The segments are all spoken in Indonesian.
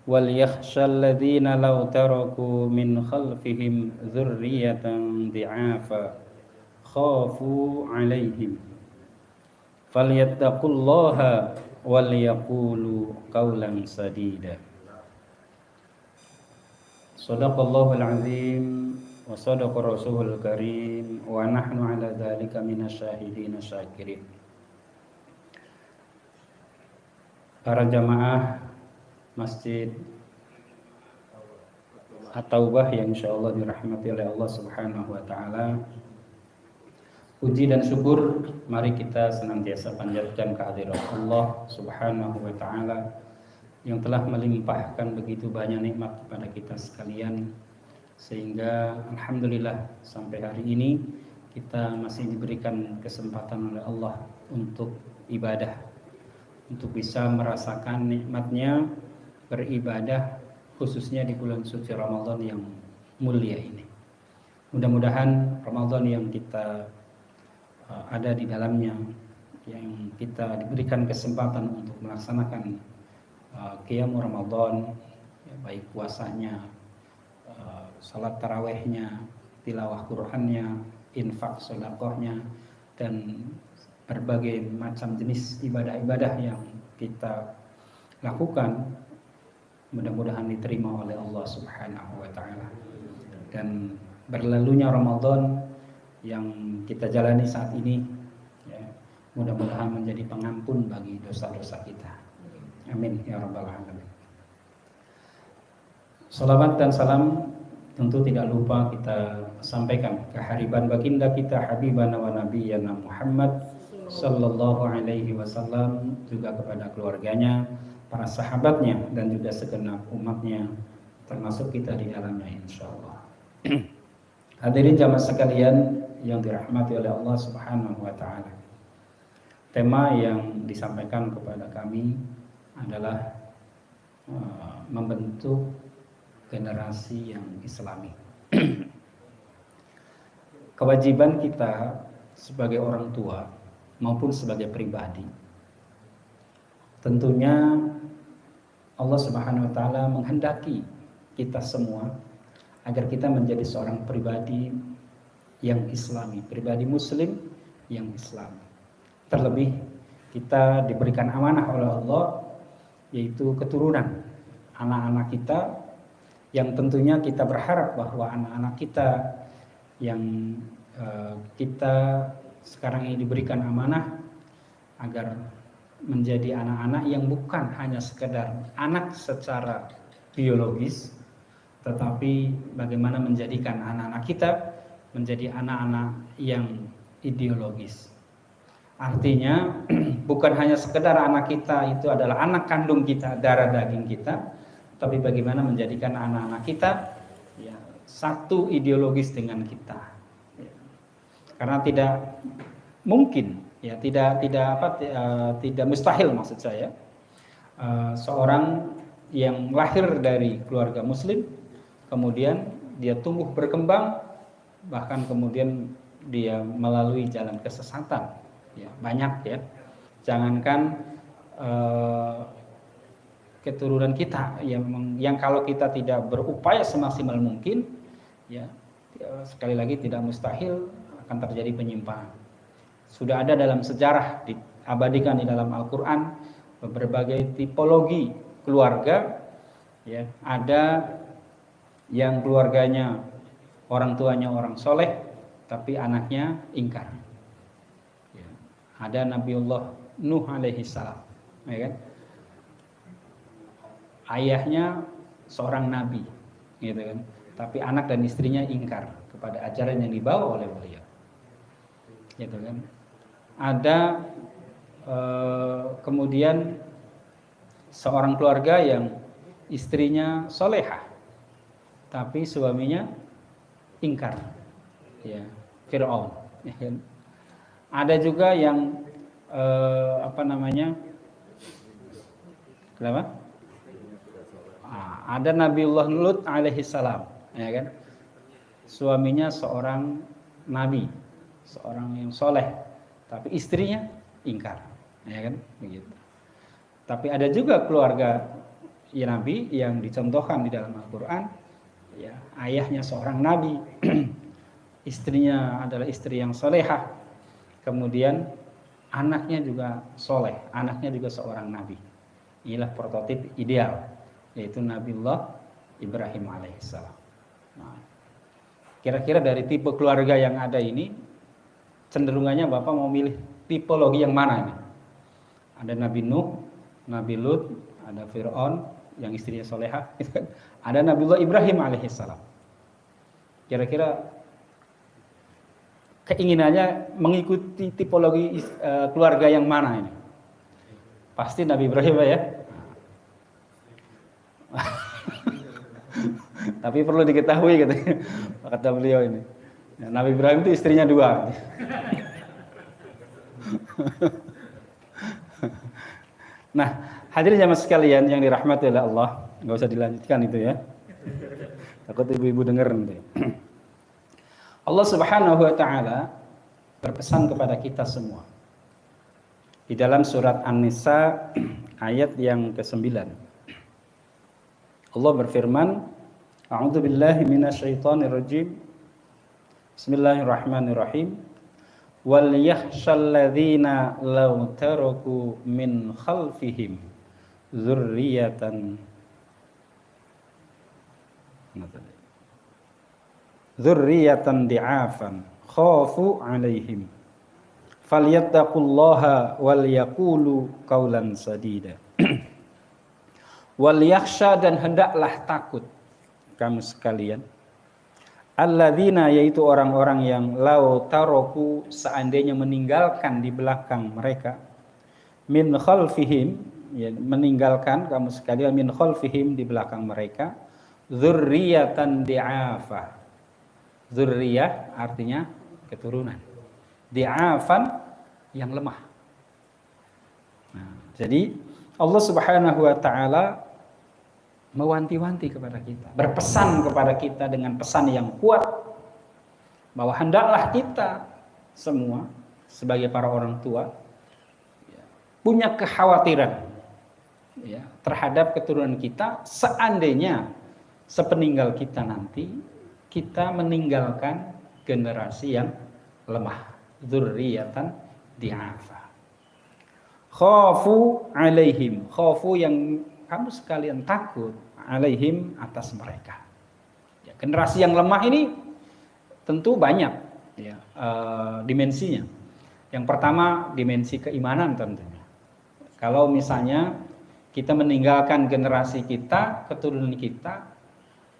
وليخشى الذين لو تركوا من خلفهم ذرية ضعافا خافوا عليهم فليتقوا الله وليقولوا قولا سديدا. Shadaqallahul azim wa shadaqa rasulul karim wa nahnu ala dzalika minasyahidin syakirin. Para jamaah Masjid At-Taubah yang insyaallah dirahmati oleh Allah Subhanahu wa taala. Puji dan syukur mari kita senantiasa panjatkan kehadirat Allah Subhanahu wa taala yang telah melimpahkan begitu banyak nikmat kepada kita sekalian, sehingga alhamdulillah sampai hari ini kita masih diberikan kesempatan oleh Allah untuk ibadah, untuk bisa merasakan nikmatnya beribadah khususnya di bulan suci Ramadan yang mulia ini. Mudah-mudahan Ramadan yang kita ada di dalamnya, yang kita diberikan kesempatan untuk melaksanakan qiyam Ramadan, ya, baik puasanya, salat tarawehnya, tilawah Qur'annya, infak sedekahnya, dan berbagai macam jenis ibadah-ibadah yang kita lakukan, mudah-mudahan diterima oleh Allah Subhanahu wa taala. Dan berlalunya Ramadan yang kita jalani saat ini, ya, mudah-mudahan menjadi pengampun bagi dosa-dosa kita. Amin ya rabbal alamin. Salawat dan salam tentu tidak lupa kita sampaikan kehariban baginda kita habibana wa nabiyyana Muhammad sallallahu alaihi wasallam, juga kepada keluarganya, para sahabatnya, dan juga segenap umatnya, termasuk kita di dalamnya insyaallah. Hadirin jamaah sekalian yang dirahmati oleh Allah Subhanahu wa taala. Tema yang disampaikan kepada kami adalah membentuk generasi yang islami. Kewajiban kita sebagai orang tua maupun sebagai pribadi, tentunya Allah Subhanahu wa taala menghendaki kita semua agar kita menjadi seorang pribadi yang islami, pribadi muslim yang islami. Terlebih kita diberikan amanah oleh Allah, yaitu keturunan anak-anak kita, yang tentunya kita berharap bahwa anak-anak kita yang kita sekarang ini diberikan amanah agar menjadi anak-anak yang bukan hanya sekedar anak secara biologis, tetapi bagaimana menjadikan anak-anak kita menjadi anak-anak yang ideologis. Artinya bukan hanya sekedar anak kita itu adalah anak kandung kita, darah daging kita, tapi bagaimana menjadikan anak-anak kita ya satu ideologis dengan kita. Ya. Karena tidak mungkin, ya tidak mustahil maksud saya, seorang yang lahir dari keluarga muslim kemudian dia tumbuh berkembang, bahkan kemudian dia melalui jalan kesesatan. Ya, banyak ya, jangankan keturunan kita yang kalau kita tidak berupaya semaksimal mungkin, ya sekali lagi tidak mustahil akan terjadi penyimpangan. Sudah ada dalam sejarah diabadikan di dalam Al-Quran berbagai tipologi keluarga, ya ada yang keluarganya orang tuanya orang soleh tapi anaknya ingkar. Ada Nabiullah Nuh alaihi salam, ya kan? Ayahnya seorang nabi, gitu kan? Tapi anak dan istrinya ingkar kepada ajaran yang dibawa oleh beliau, gitu kan? Ada kemudian seorang keluarga yang istrinya solehah, tapi suaminya ingkar, ya Fir'aun, ya kan? Ada juga yang kenapa? Ada Nabiullah Lut alaihi salam, ya kan? Suaminya seorang nabi, seorang yang soleh, tapi istrinya ingkar, ya kan? Begitu. Tapi ada juga keluarga ya nabi yang dicontohkan di dalam Al-Qur'an, ya, ayahnya seorang nabi, istrinya adalah istri yang solehah, kemudian anaknya juga soleh, anaknya juga seorang nabi. Inilah prototip ideal, yaitu Nabiullah Ibrahim alaihissalam. Nah, kira-kira dari tipe keluarga yang ada ini, cenderungannya Bapak mau milih tipologi yang mana ini? Ada Nabi Nuh, Nabi Lut, ada Fir'aun yang istrinya solehah, ada Nabiullah Ibrahim alaihissalam. Kira-kira keinginannya mengikuti tipologi keluarga yang mana ini? Pasti Nabi Ibrahim ya. Tapi perlu diketahui katanya, kata beliau ini. Nabi Ibrahim itu istrinya 2. Nah, hadirin jamaah sekalian yang dirahmati oleh Allah, nggak usah dilanjutkan itu ya. Takut ibu-ibu dengar nanti. Allah Subhanahu wa taala berpesan kepada kita semua. Di dalam surat An-Nisa ayat yang ke-9. Allah berfirman, A'udzu billahi minasyaitonir rajim. Bismillahirrahmanirrahim. Wal yakhshal ladzina law taraku min khalfihim dzurriyyatan di'afan khafu 'alaihim falyattaqullaha wal yaqulu qaulan sadida. Wal yakhsha, dan hendaklah takut kamu sekalian, alladzina, yaitu orang-orang yang lau taroku, seandainya meninggalkan di belakang mereka, min khalfihim, ya, meninggalkan kamu sekalian, min khalfihim, di belakang mereka, dzurriyyatan di'afa. Dzurriyah artinya keturunan, di'afan yang lemah. Nah, jadi Allah Subhanahu wa taala mewanti-wanti kepada kita, berpesan kepada kita dengan pesan yang kuat bahwa hendaklah kita semua sebagai para orang tua punya kekhawatiran terhadap keturunan kita, seandainya sepeninggal kita nanti kita meninggalkan generasi yang lemah, dzurriyyatan di'afa. Khafu 'alaihim, khafu yang kamu sekalian takut, alaihim, atas mereka. Ya, generasi yang lemah ini tentu banyak ya, dimensinya. Yang pertama dimensi keimanan tentunya. Kalau misalnya kita meninggalkan generasi kita, keturunan kita,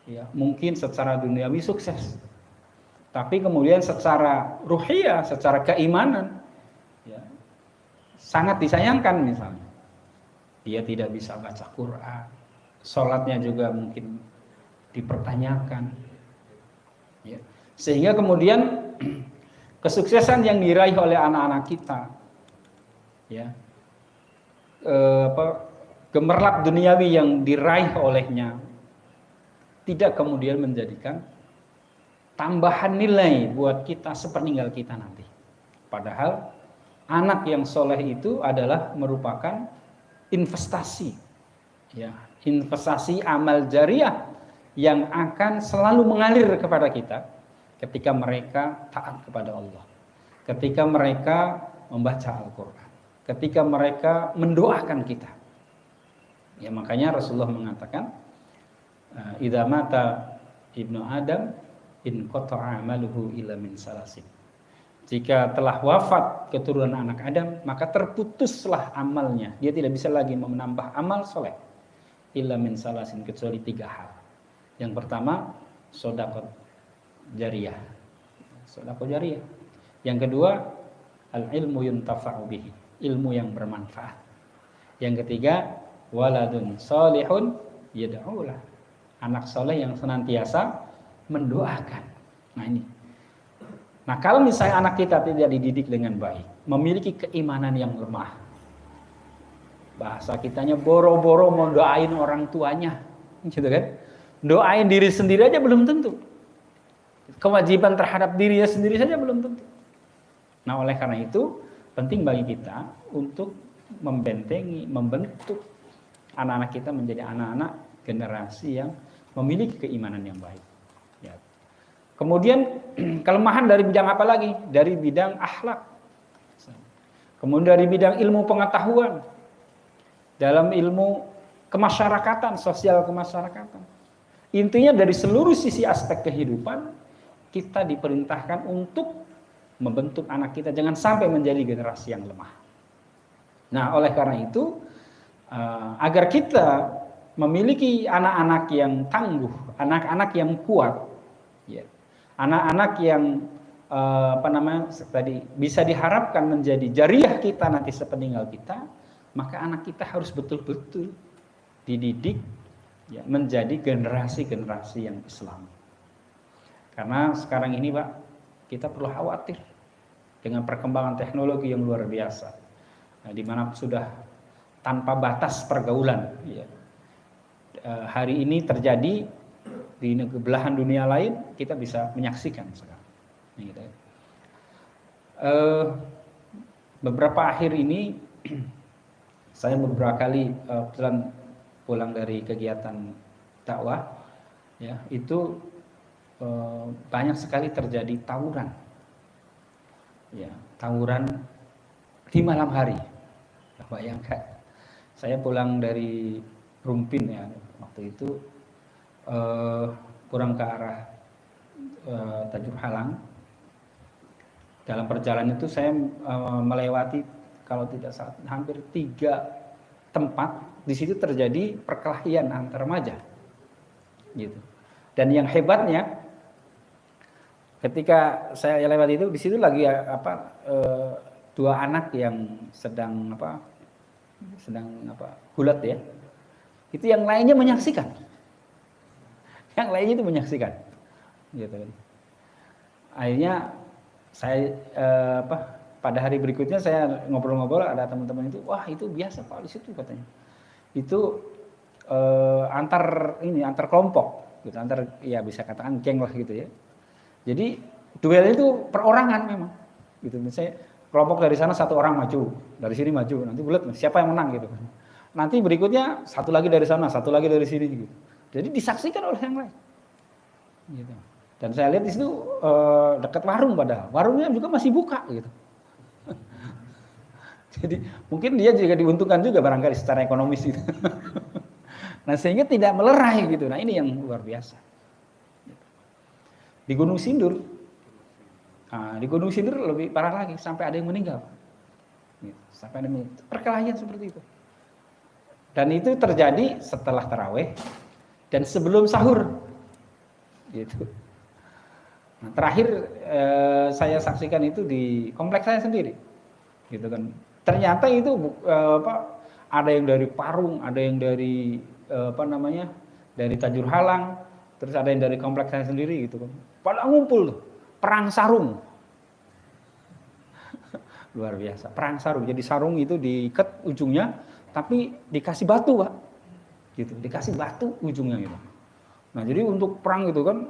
ya, mungkin secara duniawi sukses, tapi kemudian secara ruhiyah, secara keimanan, ya, sangat disayangkan. Misalnya dia tidak bisa baca Quran, sholatnya juga mungkin dipertanyakan, ya. Sehingga kemudian kesuksesan yang diraih oleh anak-anak kita, ya, gemerlap duniawi yang diraih olehnya, tidak kemudian menjadikan tambahan nilai buat kita sepeninggal kita nanti. Padahal anak yang soleh itu adalah merupakan investasi, ya, investasi amal jariah yang akan selalu mengalir kepada kita ketika mereka taat kepada Allah, ketika mereka membaca Al-Quran, ketika mereka mendoakan kita. Ya, makanya Rasulullah mengatakan, idza mata ibnu Adam in qata'a amaluhu illa min salasin. Jika telah wafat keturunan anak Adam, maka terputuslah amalnya. Dia tidak bisa lagi menambah amal soleh. Illa min salasin, kecuali 3 hal. Yang pertama, sedekah jariyah. Sedekah jariyah. Yang kedua, al-ilmu yuntafa'u bihi, ilmu yang bermanfaat. Yang ketiga, waladun salihun yad'ulah, anak soleh yang senantiasa mendoakan. Nah ini. Nah, kalau misalnya anak kita tidak dididik dengan baik, memiliki keimanan yang lemah, bahasa kitanya boro-boro mau doain orang tuanya, gitu kan? Doain diri sendiri aja belum tentu. Kewajiban terhadap dirinya sendiri saja belum tentu. Nah, oleh karena itu penting bagi kita untuk membentengi, membentuk anak-anak kita menjadi anak-anak generasi yang memiliki keimanan yang baik. Ya. Kemudian kelemahan dari bidang apa lagi? Dari bidang akhlak. Kemudian dari bidang ilmu pengetahuan. Dalam ilmu kemasyarakatan, sosial kemasyarakatan. Intinya dari seluruh sisi aspek kehidupan, kita diperintahkan untuk membentuk anak kita jangan sampai menjadi generasi yang lemah. Nah, oleh karena itu, agar kita memiliki anak-anak yang tangguh, anak-anak yang kuat, ya, anak-anak yang tadi bisa diharapkan menjadi jariah kita nanti sepeninggal kita, maka anak kita harus betul-betul dididik ya, menjadi generasi-generasi yang Islam. Karena sekarang ini Pak, kita perlu khawatir dengan perkembangan teknologi yang luar biasa, di mana sudah tanpa batas pergaulan. Ya. Hari ini terjadi di belahan dunia lain, kita bisa menyaksikan sekarang. Gitu. Beberapa akhir ini saya beberapa kali pulang dari kegiatan dakwah, ya itu banyak sekali terjadi tawuran, ya tawuran di malam hari. Bayangkan, saya pulang dari Rumpin ya waktu itu kurang ke arah Tajur Halang. Dalam perjalanan itu saya melewati kalau tidak salah hampir 3 tempat. Di situ terjadi perkelahian antar remaja, gitu. Dan yang hebatnya, ketika saya lewat itu, di situ lagi 2 anak yang sedang gulat ya. Itu yang lainnya menyaksikan. Yang lainnya itu menyaksikan, gitu kan. Akhirnya saya pada hari berikutnya saya ngobrol-ngobrol, ada teman-teman itu, wah itu biasa Pak di situ katanya. Itu antar kelompok, gitu, ya bisa katakan geng lah gitu ya. Jadi duel itu perorangan memang, gitu. Misalnya kelompok dari sana 1 orang maju, dari sini maju, nanti bulat siapa yang menang gitu kan. Nanti berikutnya 1 lagi dari sana, 1 lagi dari sini gitu. Jadi disaksikan oleh yang lain, gitu. Dan saya lihat di situ dekat warung, padahal warungnya juga masih buka gitu. Jadi mungkin dia juga diuntungkan juga barangkali secara ekonomis gitu. Nah sehingga tidak melerai gitu. Nah ini yang luar biasa. Di Gunung Sindur, lebih parah lagi, sampai ada yang meninggal. Gitu. Sampai ada perkelahian seperti itu. Dan itu terjadi setelah taraweh dan sebelum sahur, gitu. Nah, terakhir saya saksikan itu di kompleks saya sendiri, gitu kan. Ternyata itu ada yang dari Parung, ada yang dari dari Tajur Halang, terus ada yang dari kompleks saya sendiri, gitu kan. Pada ngumpul tuh, perang sarung, luar biasa, perang sarung. Jadi sarung itu diikat ujungnya, tapi dikasih batu Pak, gitu, dikasih batu ujungnya gitu. Nah jadi untuk perang gitu kan.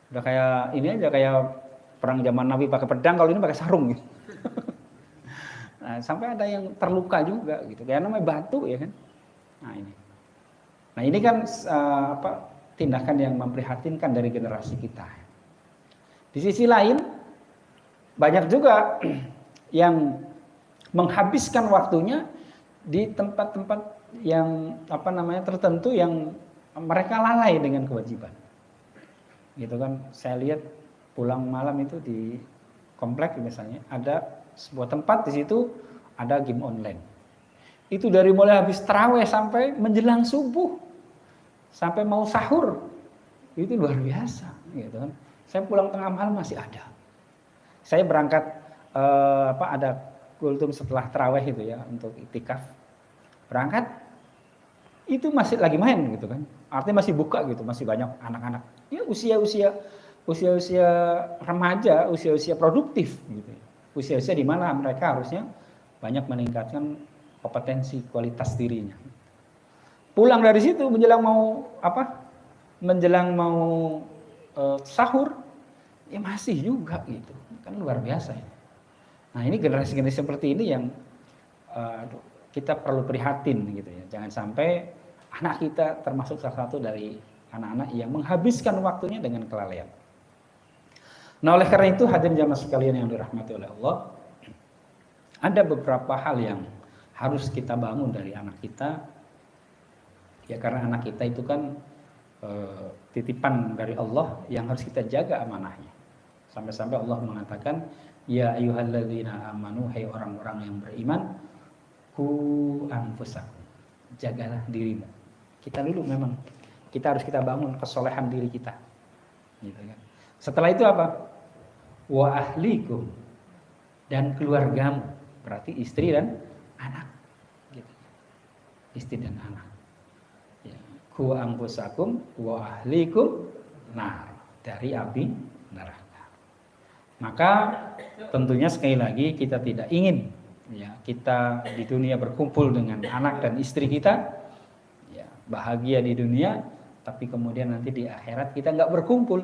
Udah kayak ini aja, kayak perang zaman Nabi pakai pedang, kalau ini pakai sarung gitu. Nah, sampai ada yang terluka juga gitu. Kayak namanya batu ya kan. Nah ini kan tindakan yang memprihatinkan dari generasi kita. Di sisi lain banyak juga yang menghabiskan waktunya di tempat-tempat yang tertentu yang mereka lalai dengan kewajiban. Gitu kan, saya lihat pulang malam itu di komplek misalnya ada sebuah tempat, di situ ada game online. Itu dari mulai habis taraweh sampai menjelang subuh, sampai mau sahur, itu luar biasa, gitu kan. Saya pulang tengah malam masih ada. Saya berangkat ada kultum setelah taraweh itu ya untuk iktikaf. Berangkat itu masih lagi main gitu kan. Artinya masih buka gitu, masih banyak anak-anak. Ya usia-usia remaja, usia-usia produktif gitu. Usia-usia di mana mereka harusnya banyak meningkatkan kompetensi kualitas dirinya. Pulang dari situ menjelang mau sahur, ya masih juga gitu. Kan luar biasa ya. Nah, ini generasi-generasi seperti ini yang kita perlu prihatin gitu ya. Jangan sampai anak kita termasuk salah satu dari anak-anak yang menghabiskan waktunya dengan kelalaian. Nah, oleh karena itu hadirin jamaah sekalian yang dirahmati oleh Allah, ada beberapa hal yang harus kita bangun dari anak kita. Ya, karena anak kita itu kan titipan dari Allah yang harus kita jaga amanahnya. Sampai-sampai Allah mengatakan, ya ayyuhalladzina amanu, hai orang-orang yang beriman, ku anfusakum, jagalah dirimu. Kita dulu memang kita harus bangun kesolehan diri kita, gitu kan. Setelah itu apa? Wa ahlikum, dan keluargamu, berarti istri dan anak, gitu. Istri dan anak. Ya. Ku anfusakum wa ahlikum nar, dari api neraka. Maka tentunya sekali lagi kita tidak ingin ya kita di dunia berkumpul dengan anak dan istri kita, ya bahagia di dunia, tapi kemudian nanti di akhirat kita nggak berkumpul,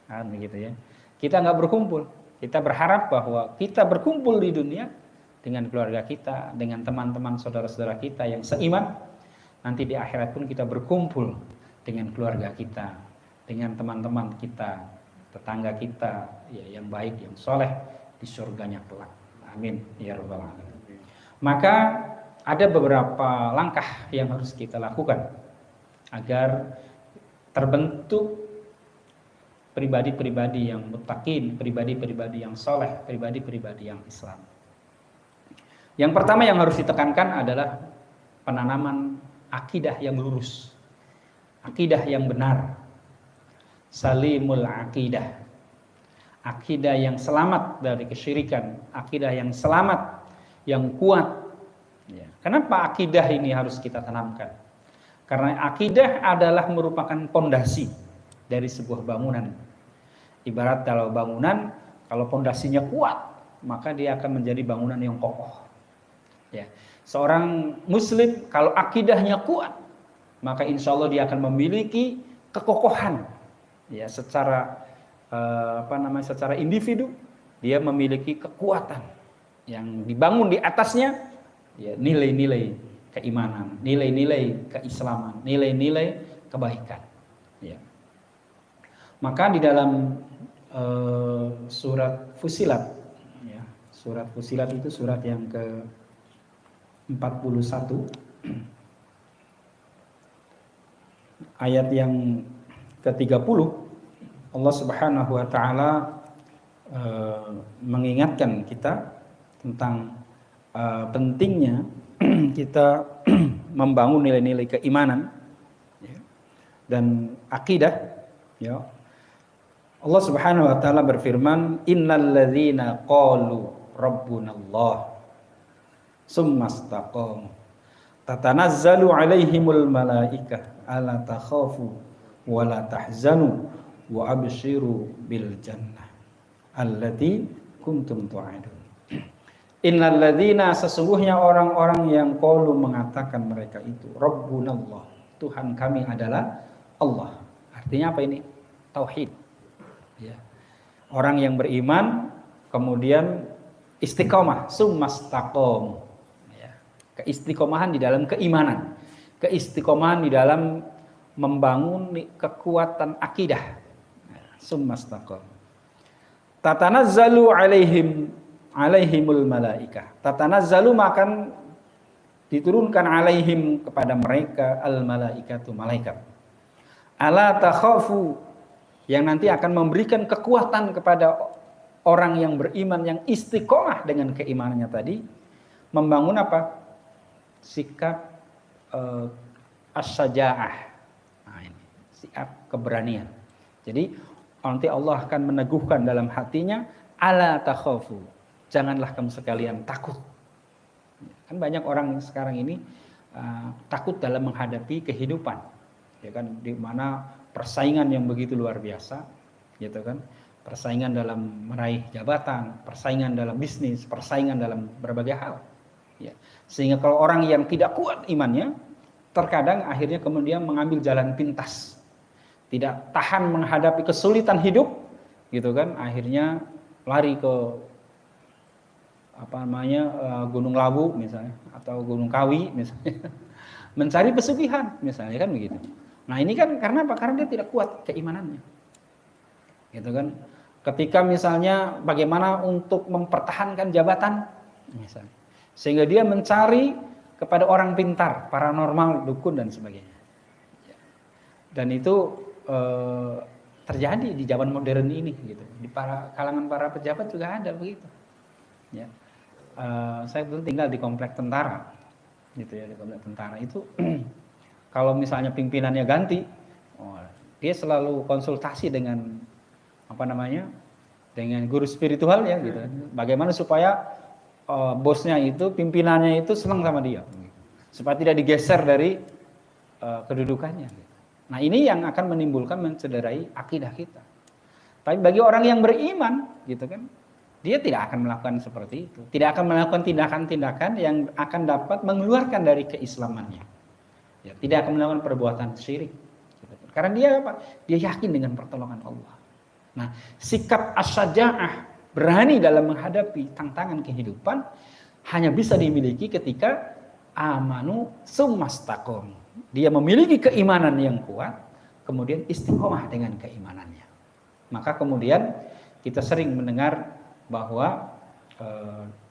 kan begitu ya. Kita nggak berkumpul. Kita berharap bahwa kita berkumpul di dunia dengan keluarga kita, dengan teman-teman saudara-saudara kita yang seiman. Nanti di akhirat pun kita berkumpul dengan keluarga kita, dengan teman-teman kita, tetangga kita, ya, yang baik, yang soleh di surganya kelak. Amin ya rabbal alamin. Maka ada beberapa langkah yang harus kita lakukan agar terbentuk pribadi-pribadi yang muttaqin, pribadi-pribadi yang soleh, pribadi-pribadi yang Islam. Yang pertama yang harus ditekankan adalah penanaman akidah yang lurus, akidah yang benar, salimul akidah, akidah yang selamat dari kesyirikan, akidah yang selamat, yang kuat. Ya. Kenapa akidah ini harus kita tanamkan? Karena akidah adalah merupakan pondasi dari sebuah bangunan. Ibarat kalau bangunan, kalau pondasinya kuat, maka dia akan menjadi bangunan yang kokoh. Ya. Seorang muslim kalau akidahnya kuat, maka insya Allah dia akan memiliki kekokohan. Ya, secara secara individu dia memiliki kekuatan yang dibangun di atasnya, ya, nilai-nilai keimanan, nilai-nilai keislaman, nilai-nilai kebaikan. Ya. Maka di dalam surat Fussilat, ya, surat Fussilat itu surat yang ke-41, ayat yang ke-30, Allah Subhanahu wa taala mengingatkan kita tentang pentingnya kita membangun nilai-nilai keimanan, ya, dan akidah, ya. Allah Subhanahu wa taala berfirman, innal ladzina qalu rabbunallah tsumma istaqamu tatanazzalu alaihimul malaikah alla takhafu wa la tahzanu wa abshiru bil jannah allati kuntum tu'adun. Innal ladzina, sesungguhnya orang-orang yang qalu mengatakan mereka itu rabbunallah, Tuhan kami adalah Allah. Artinya apa ini? Tauhid. Ya. Orang yang beriman kemudian istiqomah, summastaqom, ya. Keistiqomahan di dalam keimanan, keistiqomahan di dalam membangun kekuatan akidah, summastaqom. Tatanazzalu alaihimul malaikah, tatanazzalu makan diturunkan alaihim kepada mereka al malaikatu, malaikat, ala takhafu, yang nanti akan memberikan kekuatan kepada orang yang beriman, yang istiqomah dengan keimanannya tadi, membangun apa? Sikap as-saja'ah. Nah, ini sikap keberanian. Jadi nanti Allah akan meneguhkan dalam hatinya, ala takhafu, janganlah kamu sekalian takut. Kan banyak orang sekarang ini takut dalam menghadapi kehidupan, ya kan, di mana persaingan yang begitu luar biasa, gitu kan, persaingan dalam meraih jabatan, persaingan dalam bisnis, persaingan dalam berbagai hal, ya. Sehingga kalau orang yang tidak kuat imannya, terkadang akhirnya kemudian mengambil jalan pintas, tidak tahan menghadapi kesulitan hidup, gitu kan, akhirnya lari ke Gunung Lawu misalnya atau Gunung Kawi misalnya, mencari pesugihan misalnya kan begitu. Nah ini kan karena apa? Karena dia tidak kuat keimanannya, gitu kan. Ketika misalnya bagaimana untuk mempertahankan jabatan misalnya, sehingga dia mencari kepada orang pintar, paranormal, dukun dan sebagainya. Dan itu terjadi di zaman modern ini, gitu. Di kalangan para pejabat juga ada begitu. Ya. Saya dulu tinggal di komplek tentara, gitu ya, di komplek tentara itu kalau misalnya pimpinannya ganti, dia selalu konsultasi dengan dengan guru spiritual ya, gitu. Bagaimana supaya bosnya itu, pimpinannya itu senang sama dia, supaya tidak digeser dari kedudukannya. Nah ini yang akan menimbulkan mencederai akidah kita. Tapi bagi orang yang beriman, gitu kan, dia tidak akan melakukan seperti itu. Tidak akan melakukan tindakan-tindakan yang akan dapat mengeluarkan dari keislamannya. Ya, tidak akan melakukan perbuatan syirik. Gitu. Karena dia apa? Dia yakin dengan pertolongan Allah. Nah, sikap as-saja'ah, berani dalam menghadapi tantangan kehidupan, hanya bisa dimiliki ketika amanu summastaqom. Dia memiliki keimanan yang kuat, kemudian istiqomah dengan keimanannya. Maka kemudian kita sering mendengar bahwa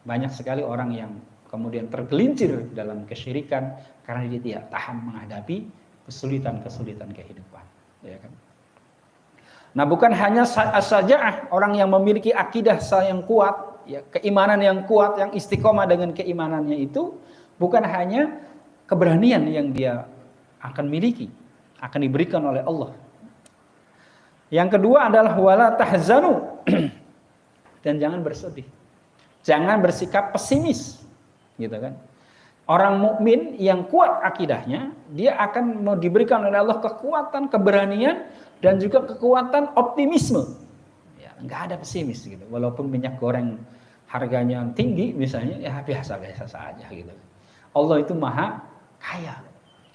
banyak sekali orang yang kemudian tergelincir dalam kesyirikan karena dia tidak tahan menghadapi kesulitan-kesulitan kehidupan, ya kan? Nah, bukan hanya as-saja'ah, orang yang memiliki akidah yang kuat, ya, keimanan yang kuat, yang istiqomah dengan keimanannya itu, bukan hanya keberanian yang dia akan miliki, akan diberikan oleh Allah. Yang kedua adalah wala tahzanu. Dan jangan bersedih. Jangan bersikap pesimis, gitu kan. Orang mukmin yang kuat akidahnya, dia akan mau diberikan oleh Allah kekuatan, keberanian dan juga kekuatan optimisme. Ya, enggak ada pesimis gitu. Walaupun minyak goreng harganya tinggi misalnya, ya biasa-biasa saja gitu. Allah itu maha kaya,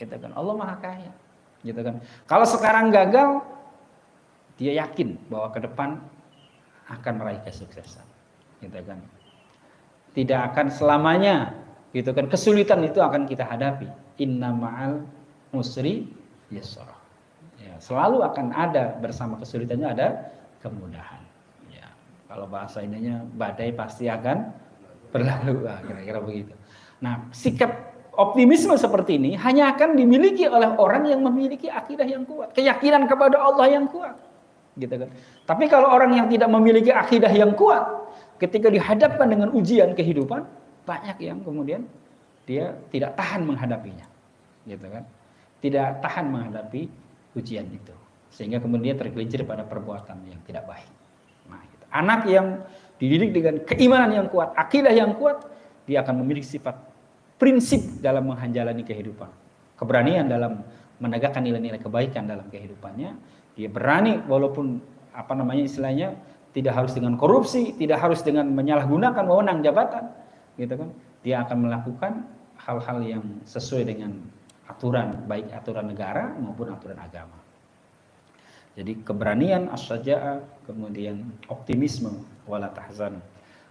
gitu kan. Allah maha kaya, gitu kan. Kalau sekarang gagal, dia yakin bahwa ke depan akan meraih kesuksesan, gitu kan. Tidak akan selamanya, gitu kan. Kesulitan itu akan kita hadapi. Inna ma'al musri yusra. Ya, selalu akan ada, bersama kesulitannya ada kemudahan. Ya, kalau bahasa ininya badai pasti akan berlalu, kira-kira begitu. Nah, sikap optimisme seperti ini hanya akan dimiliki oleh orang yang memiliki akidah yang kuat, keyakinan kepada Allah yang kuat, gitu kan. Tapi kalau orang yang tidak memiliki akidah yang kuat, ketika dihadapkan dengan ujian kehidupan, banyak yang kemudian dia tidak tahan menghadapinya, gitu kan. Tidak tahan menghadapi ujian itu, sehingga kemudian tergelincir pada perbuatan yang tidak baik. Nah, gitu. Anak yang dididik dengan keimanan yang kuat, akidah yang kuat, dia akan memiliki sifat prinsip dalam menjalani kehidupan, keberanian dalam menegakkan nilai-nilai kebaikan dalam kehidupannya. Dia berani walaupun istilahnya tidak harus dengan korupsi, tidak harus dengan menyalahgunakan wewenang jabatan, gitu kan. Dia akan melakukan hal-hal yang sesuai dengan aturan, baik aturan negara maupun aturan agama. Jadi keberanian, as-saja'ah, kemudian optimisme, wala tahzan.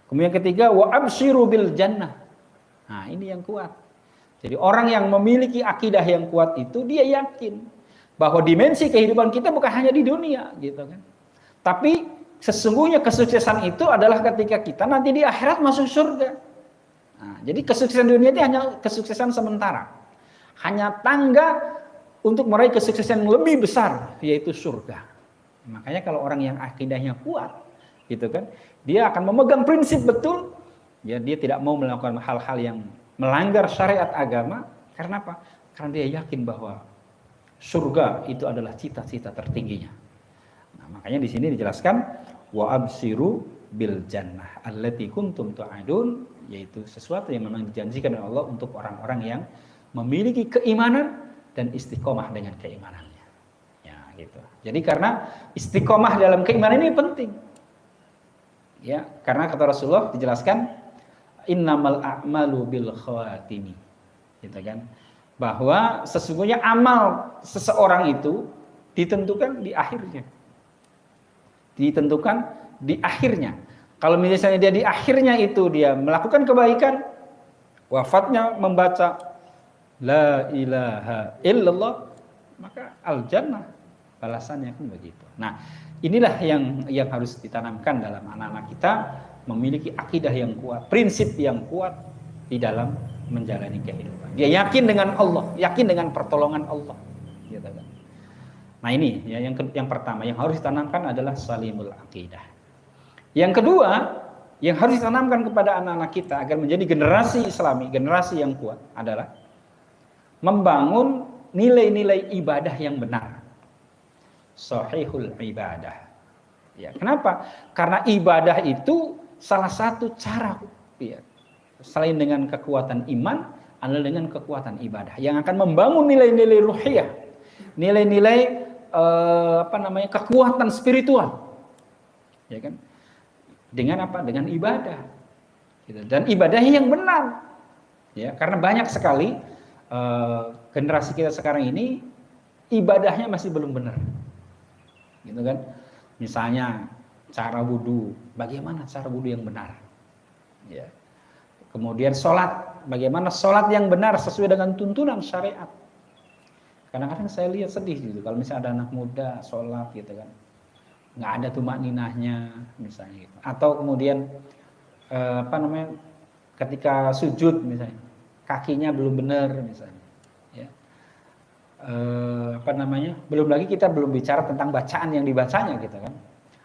Kemudian ketiga, wa absyiru bil jannah. Nah, ini yang kuat. Jadi orang yang memiliki akidah yang kuat itu dia yakin bahwa dimensi kehidupan kita bukan hanya di dunia, gitu kan. Tapi sesungguhnya kesuksesan itu adalah ketika kita nanti di akhirat masuk surga. Nah, jadi kesuksesan dunia itu hanya kesuksesan sementara. Hanya tangga untuk meraih kesuksesan yang lebih besar, yaitu surga. Makanya kalau orang yang akidahnya kuat, gitu kan, dia akan memegang prinsip betul, ya, dia tidak mau melakukan hal-hal yang melanggar syariat agama. Karena apa? Karena dia yakin bahwa surga itu adalah cita-cita tertingginya. Nah, makanya di sini dijelaskan wa absiru bil jannah allati kuntum tu'adun, yaitu sesuatu yang memang dijanjikan oleh Allah untuk orang-orang yang memiliki keimanan dan istiqomah dengan keimanannya. Ya, gitu. Jadi karena istiqomah dalam keimanan ini penting. Ya, karena kata Rasulullah dijelaskan innamal a'malu bil khawatimi. Gitu kan? Bahwa sesungguhnya amal seseorang itu ditentukan di akhirnya. Ditentukan di akhirnya. Kalau misalnya dia di akhirnya itu dia melakukan kebaikan, wafatnya membaca la ilaha illallah, maka al-jannah, balasannya kan begitu. Nah, inilah yang harus ditanamkan dalam anak-anak kita, memiliki akidah yang kuat, prinsip yang kuat di dalam menjalani kehidupan. Dia yakin dengan Allah, yakin dengan pertolongan Allah, gitu kan. Nah, ini ya yang pertama yang harus ditanamkan adalah salimul akidah. Yang kedua, yang harus ditanamkan kepada anak-anak kita agar menjadi generasi Islami, generasi yang kuat adalah membangun nilai-nilai ibadah yang benar. Sahihul ibadah. Ya, kenapa? Karena ibadah itu salah satu cara, ya, selain dengan kekuatan iman, adalah dengan kekuatan ibadah yang akan membangun nilai-nilai ruhiyah, nilai-nilai kekuatan spiritual, ya kan? Dengan apa? Dengan ibadah, gitu. Dan ibadahnya yang benar, ya. Karena banyak sekali generasi kita sekarang ini ibadahnya masih belum benar, gitu kan? Misalnya cara wudhu, bagaimana cara wudhu yang benar, ya. Kemudian sholat, bagaimana sholat yang benar sesuai dengan tuntunan syariat. Kadang-kadang saya lihat sedih gitu, kalau misalnya ada anak muda sholat gitu kan, nggak ada tumakninahnya misalnya gitu. Atau kemudian ketika sujud misalnya kakinya belum benar misalnya, ya. Belum lagi kita belum bicara tentang bacaan yang dibacanya gitu kan,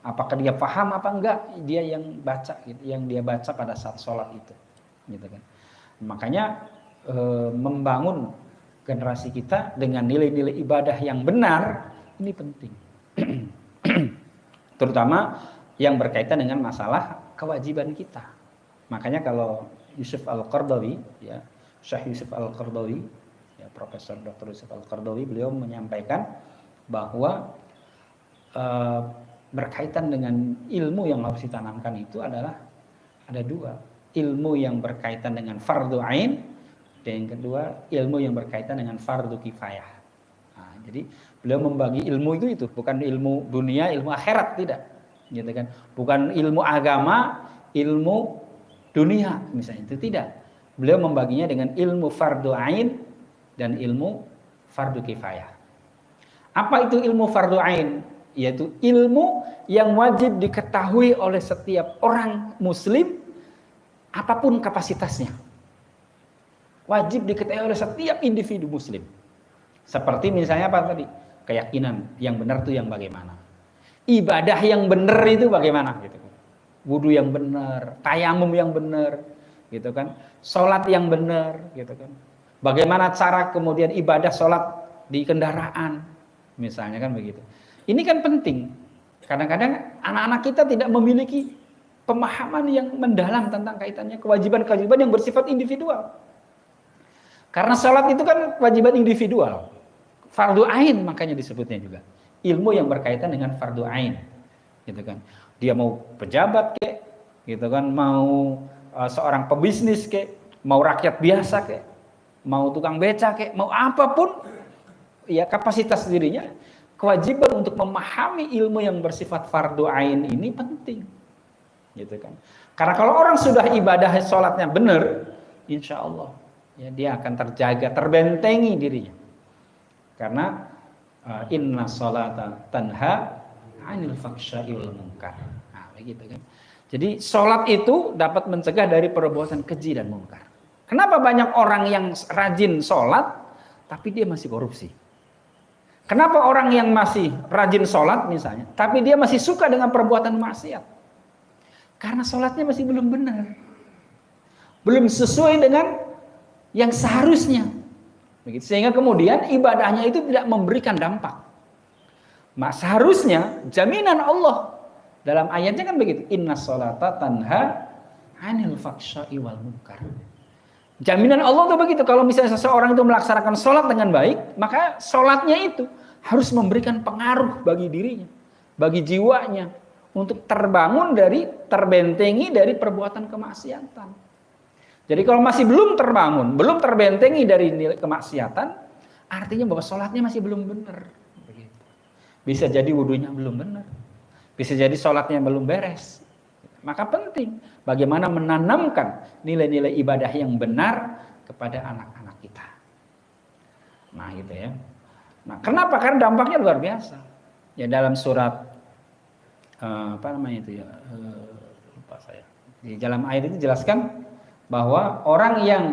apakah dia paham apa enggak dia yang baca gitu, yang dia baca pada saat sholat itu, gitu kan. Makanya membangun generasi kita dengan nilai-nilai ibadah yang benar ini penting. Terutama yang berkaitan dengan masalah kewajiban kita. Makanya kalau Yusuf Al-Qaradawi, ya, Syekh Yusuf Al-Qaradawi, ya, Profesor Dr. Yusuf Al-Qaradawi, beliau menyampaikan bahwa berkaitan dengan ilmu yang harus ditanamkan itu adalah ada dua, ilmu yang berkaitan dengan fardu ain, dan yang kedua ilmu yang berkaitan dengan fardu kifayah. Nah, jadi beliau membagi ilmu itu bukan ilmu dunia, ilmu akhirat, tidak, gitu kan? Bukan ilmu agama, ilmu dunia misalnya, itu tidak. Beliau membaginya dengan ilmu fardu ain dan ilmu fardu kifayah. Apa itu ilmu fardu ain? Yaitu ilmu yang wajib diketahui oleh setiap orang muslim apapun kapasitasnya. Wajib diketahui oleh setiap individu muslim. Seperti misalnya apa tadi? Keyakinan yang benar itu yang bagaimana? Ibadah yang benar itu bagaimana gitu. Wudu yang benar, tayamum yang benar, gitu kan? Salat yang benar, gitu kan? Bagaimana cara kemudian ibadah salat di kendaraan, misalnya kan begitu. Ini kan penting. Kadang-kadang anak-anak kita tidak memiliki pemahaman yang mendalam tentang kaitannya kewajiban-kewajiban yang bersifat individual. Karena salat itu kan kewajiban individual, fardu ain makanya disebutnya juga. Ilmu yang berkaitan dengan fardu ain, gitu kan. Dia mau pejabat kek, gitu kan, mau seorang pebisnis kek, mau rakyat biasa kek, mau tukang beca kek, mau apapun, ya kapasitas dirinya, kewajiban untuk memahami ilmu yang bersifat fardu ain ini penting, gitu kan. Karena kalau orang sudah ibadah sholatnya benar, insya Allah ya, dia akan terjaga, terbentengi dirinya. Karena inna sholata tanha 'anil fahsya'i wal munkar. Nah, begitu kan. Jadi sholat itu dapat mencegah dari perbuatan keji dan munkar. Kenapa banyak orang yang rajin sholat tapi dia masih korupsi? Kenapa orang yang masih rajin sholat misalnya tapi dia masih suka dengan perbuatan maksiat? Karena sholatnya masih belum benar, belum sesuai dengan yang seharusnya, begitu. Sehingga kemudian ibadahnya itu tidak memberikan dampak. Seharusnya jaminan Allah dalam ayatnya kan begitu, inna sholata tanha 'anil fahsya'i wal munkar. Jaminan Allah itu begitu, kalau misalnya seseorang itu melaksanakan sholat dengan baik, maka sholatnya itu harus memberikan pengaruh bagi dirinya, bagi jiwanya, untuk terbentengi dari perbuatan kemaksiatan. Jadi kalau masih belum terbangun, belum terbentengi dari nilai kemaksiatan, artinya bahwa sholatnya masih belum benar. Bisa jadi wudunya belum benar, bisa jadi sholatnya belum beres. Maka penting bagaimana menanamkan nilai-nilai ibadah yang benar kepada anak-anak kita. Nah, gitu ya. Nah, kenapa? Karena dampaknya luar biasa. Ya, dalam surat apa namanya itu ya? Lupa saya. Di dalam ayat itu jelaskan bahwa orang yang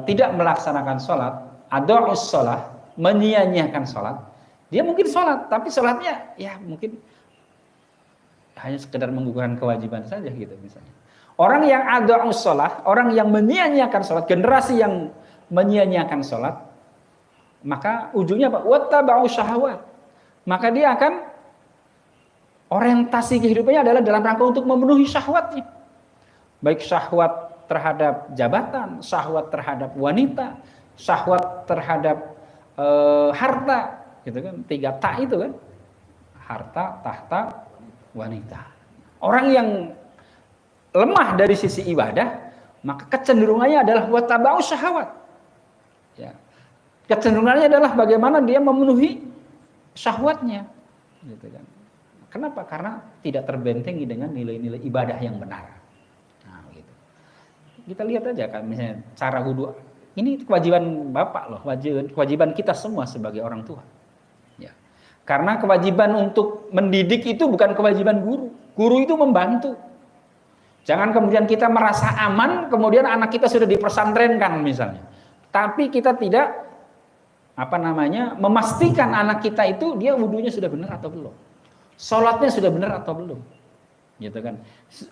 tidak melaksanakan sholat, adha'us sholat, menyia-nyiakan sholat, dia mungkin sholat, tapi sholatnya ya mungkin hanya sekedar menggugurkan kewajiban saja gitu misalnya. Orang yang adha'us sholat, orang yang menyia-nyiakan sholat, generasi yang menyia-nyiakan sholat, maka ujungnya apa? Wattaba'u syahawat. Maka dia akan orientasi kehidupannya adalah dalam rangka untuk memenuhi syahwatnya. Baik syahwat terhadap jabatan, syahwat terhadap wanita, syahwat terhadap harta, gitu kan? 3 ta itu kan. Harta, tahta, wanita. Orang yang lemah dari sisi ibadah, maka kecenderungannya adalah wattaba'u syahawat. Ya. Kecenderungannya adalah bagaimana dia memenuhi syahwatnya, gitu kan. Kenapa? Karena tidak terbentengi dengan nilai-nilai ibadah yang benar. Nah, gitu. Kita lihat aja kan, misalnya cara wudu. Ini kewajiban bapak loh, kewajiban kita semua sebagai orang tua. Ya. Karena kewajiban untuk mendidik itu bukan kewajiban guru. Guru itu membantu. Jangan kemudian kita merasa aman, kemudian anak kita sudah dipesantrenkan misalnya. Tapi kita tidak memastikan anak kita itu dia wudunya sudah benar atau belum. Sholatnya sudah benar atau belum, gitu kan?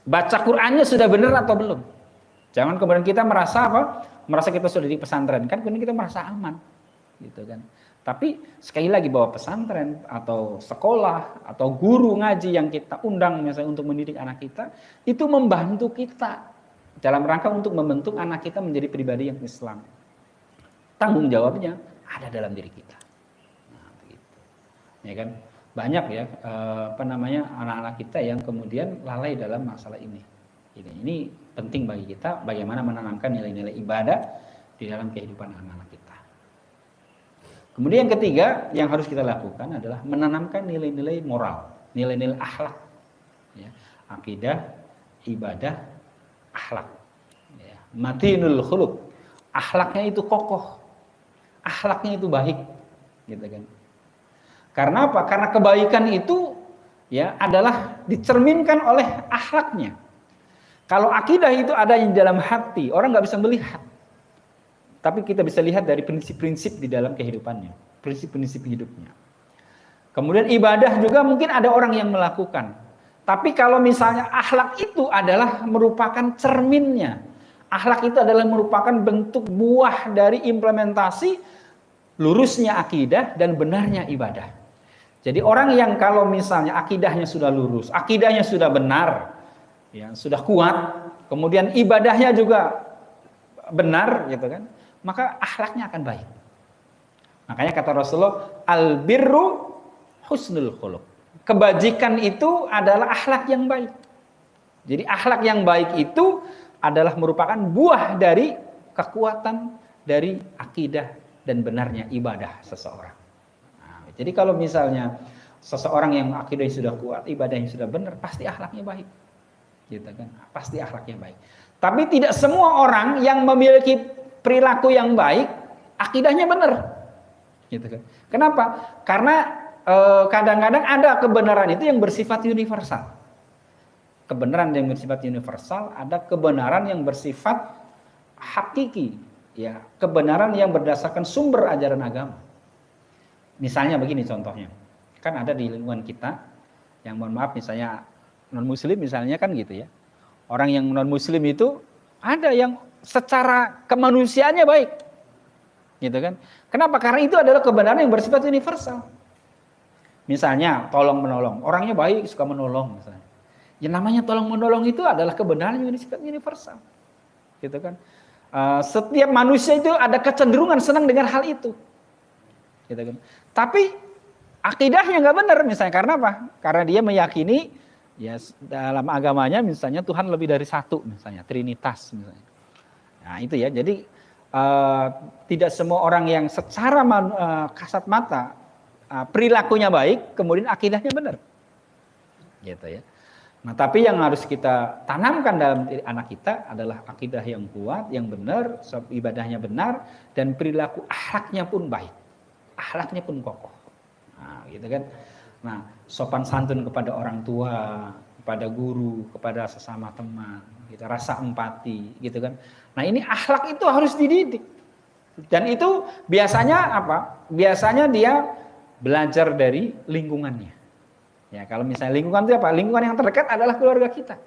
Baca Qurannya sudah benar atau belum? Jangan kemudian kita merasa merasa kita sudah di pesantren, kan kemudian kita merasa aman, gitu kan? Tapi sekali lagi bahwa pesantren atau sekolah atau guru ngaji yang kita undang misalnya untuk mendidik anak kita itu membantu kita dalam rangka untuk membentuk anak kita menjadi pribadi yang Islam. Tanggung jawabnya ada dalam diri kita. Nah, begitu. Ya kan? Banyak ya anak-anak kita yang kemudian lalai dalam masalah ini. Ini penting bagi kita bagaimana menanamkan nilai-nilai ibadah di dalam kehidupan anak-anak kita. Kemudian yang ketiga yang harus kita lakukan adalah menanamkan nilai-nilai moral, nilai-nilai akhlak. Ya, akidah, ibadah, akhlak. Ya, matinul khuluq. Akhlaknya itu kokoh. Akhlaknya itu baik, gitu kan. Karena apa? Karena kebaikan itu ya adalah dicerminkan oleh akhlaknya. Kalau akidah itu ada di dalam hati, orang nggak bisa melihat. Tapi kita bisa lihat dari prinsip-prinsip di dalam kehidupannya, prinsip-prinsip hidupnya. Kemudian ibadah juga mungkin ada orang yang melakukan. Tapi kalau misalnya akhlak itu adalah merupakan cerminnya. Akhlak itu adalah merupakan bentuk buah dari implementasi lurusnya akidah dan benarnya ibadah. Jadi orang yang kalau misalnya akidahnya sudah lurus, akidahnya sudah benar, ya sudah kuat, kemudian ibadahnya juga benar, gitu kan, maka akhlaknya akan baik. Makanya kata Rasulullah, al-birru husnul khuluq. Kebajikan itu adalah akhlak yang baik. Jadi akhlak yang baik itu adalah merupakan buah dari kekuatan dari akidah dan benarnya ibadah seseorang. Jadi kalau misalnya seseorang yang akidahnya sudah kuat, ibadahnya sudah benar, pasti akhlaknya baik, gitu kan? Pasti akhlaknya baik. Tapi tidak semua orang yang memiliki perilaku yang baik, akidahnya benar, gitu kan? Kenapa? Karena kadang-kadang ada kebenaran itu yang bersifat universal. Kebenaran yang bersifat universal, ada kebenaran yang bersifat hakiki, ya, kebenaran yang berdasarkan sumber ajaran agama. Misalnya begini contohnya, kan ada di lingkungan kita yang mohon maaf misalnya non muslim misalnya kan gitu ya. Orang yang non muslim itu ada yang secara kemanusiaannya baik, gitu kan. Kenapa? Karena itu adalah kebenaran yang bersifat universal. Misalnya tolong menolong, orangnya baik suka menolong misalnya. Yang namanya tolong menolong itu adalah kebenaran yang bersifat universal, gitu kan. Setiap manusia itu ada kecenderungan senang dengan hal itu, gitu kan. Tapi akidahnya nggak benar misalnya, karena apa? Karena dia meyakini ya dalam agamanya misalnya Tuhan lebih dari satu misalnya, Trinitas misalnya. Nah itu ya, jadi tidak semua orang yang secara kasat mata perilakunya baik, kemudian akidahnya benar, gitu ya. Nah, tapi yang harus kita tanamkan dalam diri anak kita adalah akidah yang kuat, yang benar, ibadahnya benar, dan perilaku akhlaknya pun baik. Akhlaknya pun kokoh. Nah, gitu kan. Nah, sopan santun kepada orang tua, kepada guru, kepada sesama teman, gitu, rasa empati, gitu kan. Nah, ini akhlak itu harus dididik. Dan itu biasanya apa? Biasanya dia belajar dari lingkungannya. Ya, kalau misalnya lingkungan itu apa? Lingkungan yang terdekat adalah keluarga kita.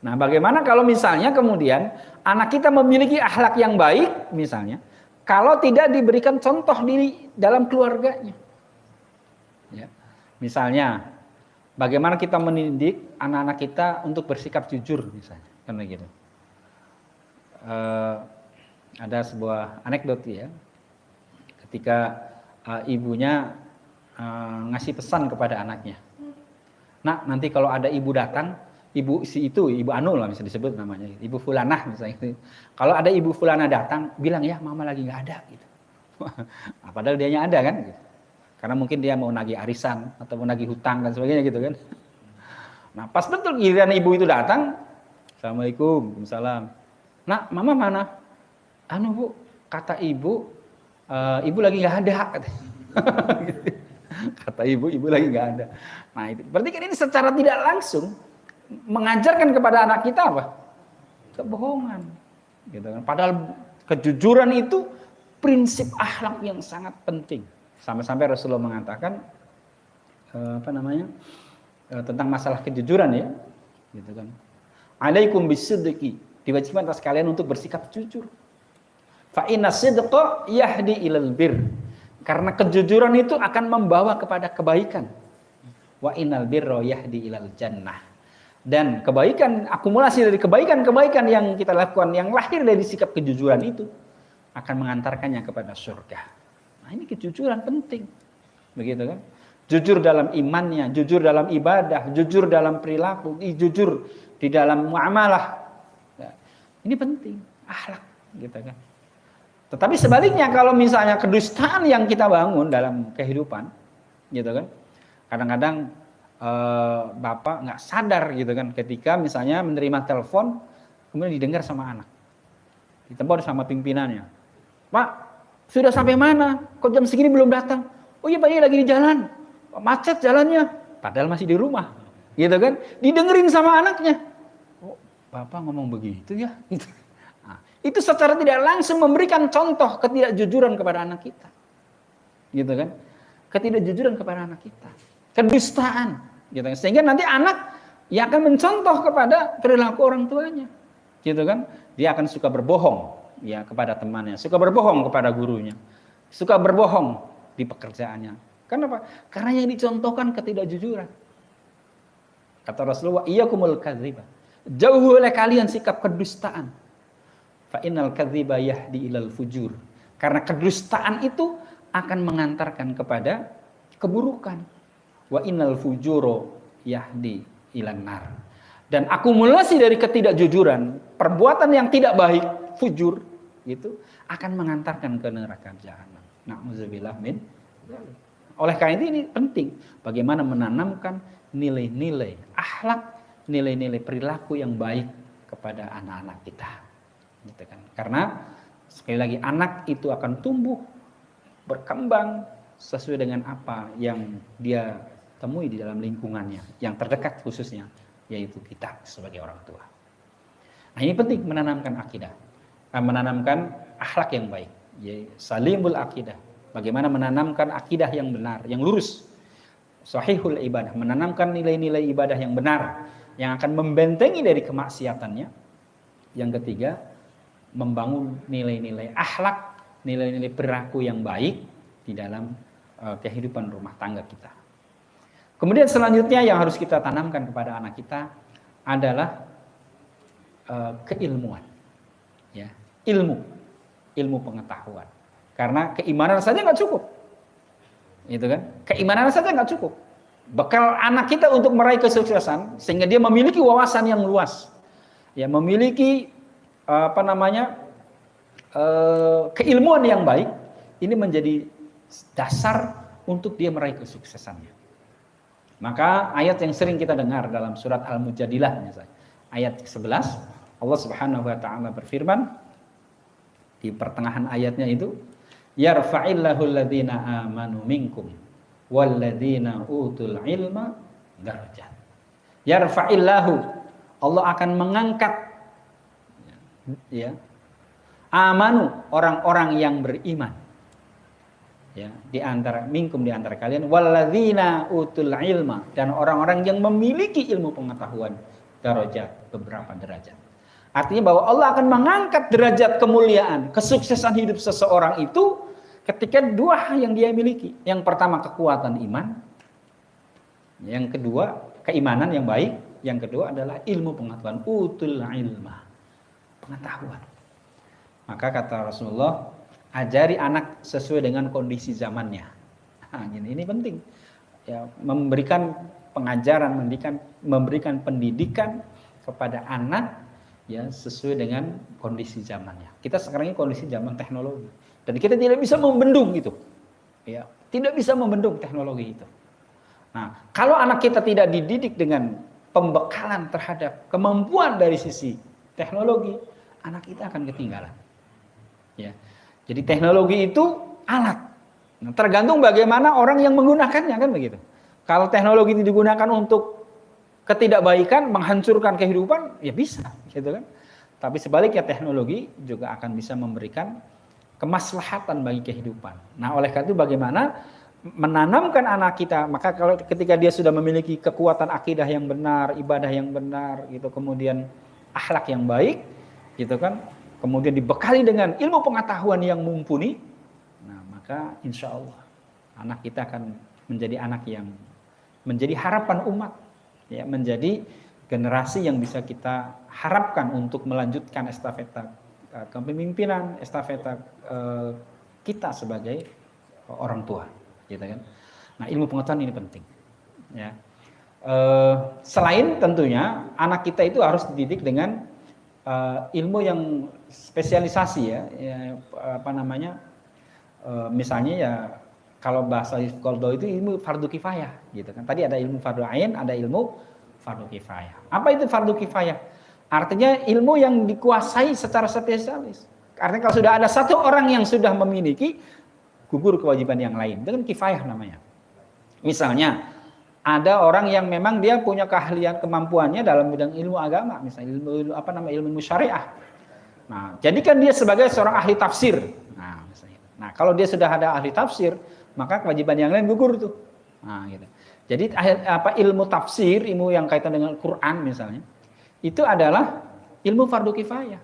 Nah, bagaimana kalau misalnya kemudian anak kita memiliki akhlak yang baik, misalnya, kalau tidak diberikan contoh di dalam keluarganya. Ya. Misalnya, bagaimana kita mendidik anak-anak kita untuk bersikap jujur, misalnya, kan begitu. Ada sebuah anekdot ya, ketika ibunya ngasih pesan kepada anaknya. Nah, nanti kalau ada ibu datang, ibu si itu, ibu Anu lah bisa disebut namanya, ibu Fulanah misalnya. Kalau ada ibu Fulanah datang, bilang ya mama lagi nggak ada gitu. Nah, padahal dianya ada kan gitu. Karena mungkin dia mau nagih arisan atau mau nagih hutang dan sebagainya gitu kan. Nah, pas betul giliran ibu itu datang, Assalamualaikum, Waalaikumsalam. Nah, mama mana? Anu Bu, kata ibu, ibu lagi nggak ada. Kata ibu lagi nggak ada. Nah, itu berarti kan ini secara tidak langsung mengajarkan kepada anak kita apa? Kebohongan. Gitu kan. Padahal kejujuran itu prinsip akhlak yang sangat penting. Sampai-sampai Rasulullah mengatakan tentang masalah kejujuran ya. Gitu kan. Alaikum bisidqi, diwajibkan atas kalian untuk bersikap jujur. Fa inna sidqa yahdi ilal bir. Karena kejujuran itu akan membawa kepada kebaikan. Wa innal birra yahdi ilal jannah. Dan kebaikan, akumulasi dari kebaikan-kebaikan yang kita lakukan, yang lahir dari sikap kejujuran itu, akan mengantarkannya kepada surga. Nah, ini kejujuran penting. Begitu kan? Jujur dalam imannya, jujur dalam ibadah, jujur dalam perilaku, jujur di dalam muamalah. Ya, ini penting, akhlak gitu kan. Tetapi sebaliknya kalau misalnya kedustaan yang kita bangun dalam kehidupan, gitu kan, kadang-kadang bapak nggak sadar gitu kan, ketika misalnya menerima telepon, kemudian didengar sama anak, ditelepon sama pimpinannya, Pak, sudah sampai mana? Kok jam segini belum datang? Oh iya Pak, ini lagi di jalan, macet jalannya, padahal masih di rumah, gitu kan, didengerin sama anaknya. Oh, bapak ngomong begitu ya, gitu. Itu secara tidak langsung memberikan contoh ketidakjujuran kepada anak kita. Gitu kan? Ketidakjujuran kepada anak kita. Kedustaan. Gitu kan? Sehingga nanti anak ya akan mencontoh kepada perilaku orang tuanya. Gitu kan? Dia akan suka berbohong ya kepada temannya, suka berbohong kepada gurunya, suka berbohong di pekerjaannya. Kenapa? Karena yang dicontohkan ketidakjujuran. Kata Rasulullah, iyyakumul kadziba. Jauh oleh kalian sikap kedustaan. Fa innal kadziba yahdi ilal fujur. Karena kedustaan itu akan mengantarkan kepada keburukan. Wa innal fujuro yahdi ilan nar. Dan akumulasi dari ketidakjujuran, perbuatan yang tidak baik, fujur, itu akan mengantarkan ke neraka jahanam. Na'udzubillah min. Oleh karena itu ini penting bagaimana menanamkan nilai-nilai akhlak, nilai-nilai perilaku yang baik kepada anak-anak kita. Gitu kan. Karena sekali lagi anak itu akan tumbuh berkembang sesuai dengan apa yang dia temui di dalam lingkungannya yang terdekat khususnya, yaitu kita sebagai orang tua. Nah, ini penting menanamkan akidah, menanamkan akhlak yang baik, yaitu salimul akidah. Bagaimana menanamkan akidah yang benar, yang lurus, sahihul ibadah, menanamkan nilai-nilai ibadah yang benar yang akan membentengi dari kemaksiatannya. Yang ketiga, membangun nilai-nilai akhlak, nilai-nilai perilaku yang baik di dalam kehidupan rumah tangga kita. Kemudian selanjutnya yang harus kita tanamkan kepada anak kita adalah keilmuan, ya, ilmu pengetahuan. Karena keimanan saja nggak cukup, gitu kan? Keimanan saja nggak cukup. Bekal anak kita untuk meraih kesuksesan sehingga dia memiliki wawasan yang luas, ya, memiliki keilmuan yang baik, ini menjadi dasar untuk dia meraih kesuksesannya. Maka ayat yang sering kita dengar dalam surat Al-Mujadilah misalnya, ayat 11, Allah Subhanahu wa taala berfirman di pertengahan ayatnya itu, yarfa'illahu alladhina amanu minkum walladzina utul ilma darajat. Yarfa'illahu, Allah akan mengangkat ya, amanu, orang-orang yang beriman, ya, di antara minkum, di antara kalian, walladzina utul ilma, dan orang-orang yang memiliki ilmu pengetahuan, darajat, beberapa derajat. Artinya bahwa Allah akan mengangkat derajat kemuliaan, kesuksesan hidup seseorang itu ketika dua hal yang dia miliki. Yang pertama kekuatan iman, yang kedua keimanan yang baik, yang kedua adalah ilmu pengetahuan, utul ilma, pengetahuan. Maka kata Rasulullah, ajari anak sesuai dengan kondisi zamannya. Nah, ini penting. Ya, memberikan pengajaran, memberikan pendidikan kepada anak ya sesuai dengan kondisi zamannya. Kita sekarang ini kondisi zaman teknologi dan kita tidak bisa membendung itu. Ya, tidak bisa membendung teknologi itu. Nah, kalau anak kita tidak dididik dengan pembekalan terhadap kemampuan dari sisi teknologi, anak kita akan ketinggalan. Ya. Jadi teknologi itu alat. Nah, tergantung bagaimana orang yang menggunakannya, kan begitu. Kalau teknologi ini digunakan untuk ketidakbaikan, menghancurkan kehidupan, ya bisa, gitu kan. Tapi sebaliknya teknologi juga akan bisa memberikan kemaslahatan bagi kehidupan. Nah, oleh karena itu bagaimana menanamkan anak kita, maka kalau ketika dia sudah memiliki kekuatan akidah yang benar, ibadah yang benar, gitu, kemudian akhlak yang baik, gitu kan, kemudian dibekali dengan ilmu pengetahuan yang mumpuni, nah maka insya Allah anak kita akan menjadi anak yang menjadi harapan umat, ya, menjadi generasi yang bisa kita harapkan untuk melanjutkan estafeta kepemimpinan, estafeta kita sebagai orang tua, gitu kan. Nah, ilmu pengetahuan ini penting, ya. Selain tentunya anak kita itu harus dididik dengan ilmu yang spesialisasi, ya, apa namanya, misalnya ya kalau bahasa Qaldo itu ilmu fardu kifayah, gitu kan. Tadi ada ilmu fardu ain, ada ilmu fardu kifayah. Apa itu fardu kifayah? Artinya ilmu yang dikuasai secara spesialis. Artinya kalau sudah ada satu orang yang sudah memiliki, gugur kewajiban yang lain. Itu kan kifayah namanya. Misalnya ada orang yang memang dia punya keahlian, kemampuannya dalam bidang ilmu agama, misalnya ilmu syariah. Nah, jadikan dia sebagai seorang ahli tafsir. Nah, misalnya. Nah, kalau dia sudah ada ahli tafsir, maka kewajiban yang lain gugur tuh. Nah, gitu. Jadi ilmu tafsir, ilmu yang kaitan dengan Quran misalnya, itu adalah ilmu fardu kifayah.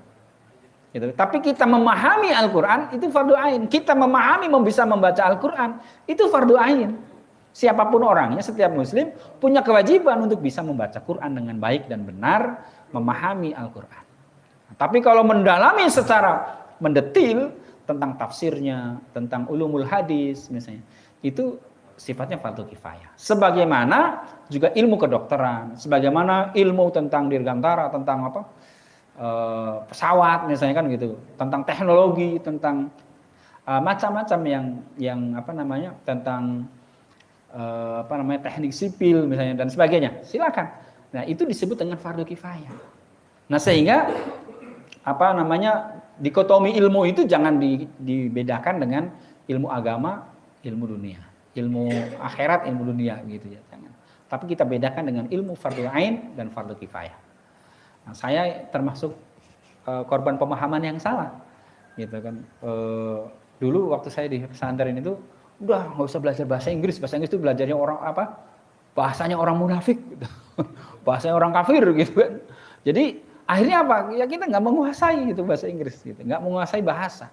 Gitu. Tapi kita memahami Al-Quran itu fardu ain. Kita memahami, bisa membaca Al-Quran itu fardu ain. Siapapun orangnya, setiap muslim punya kewajiban untuk bisa membaca Quran dengan baik dan benar, memahami Al-Quran. Tapi kalau mendalami secara mendetil tentang tafsirnya, tentang ulumul hadis misalnya, itu sifatnya fardu kifayah. Sebagaimana juga ilmu kedokteran, sebagaimana ilmu tentang dirgantara, tentang pesawat misalnya, kan gitu, tentang teknologi, tentang macam-macam yang tentang teknik sipil misalnya dan sebagainya. Silakan. Nah, itu disebut dengan fardu kifayah. Nah, sehingga dikotomi ilmu itu jangan dibedakan dengan ilmu agama, ilmu dunia, ilmu akhirat, ilmu dunia gitu ya, jangan. Tapi kita bedakan dengan ilmu fardu ain dan fardu kifayah. Nah, saya termasuk korban pemahaman yang salah, gitu kan. Dulu waktu saya di pesantren itu udah nggak usah belajar bahasa Inggris itu belajarnya orang bahasanya orang munafik, gitu. Bahasanya orang kafir, gitu kan. Jadi akhirnya apa? Ya kita nggak menguasai gitu bahasa Inggris, gitu, nggak menguasai bahasa,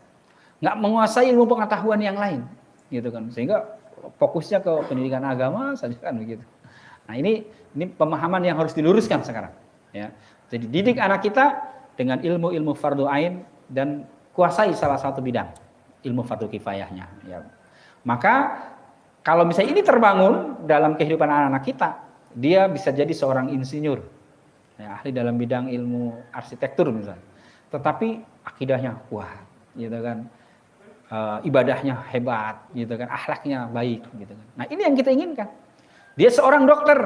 nggak menguasai ilmu pengetahuan yang lain, gitu kan. Sehingga fokusnya ke pendidikan agama saja, kan begitu. Nah, ini pemahaman yang harus diluruskan sekarang, ya. Jadi didik anak kita dengan ilmu-ilmu fardu ain dan kuasai salah satu bidang ilmu fardu kifayahnya, ya. Maka kalau misalnya ini terbangun dalam kehidupan anak-anak kita, dia bisa jadi seorang insinyur, ya, ahli dalam bidang ilmu arsitektur misalnya. Tetapi akidahnya kuat, gitu kan. Ibadahnya hebat, gitu kan. Akhlaknya baik, gitu kan. Nah, ini yang kita inginkan. Dia seorang dokter,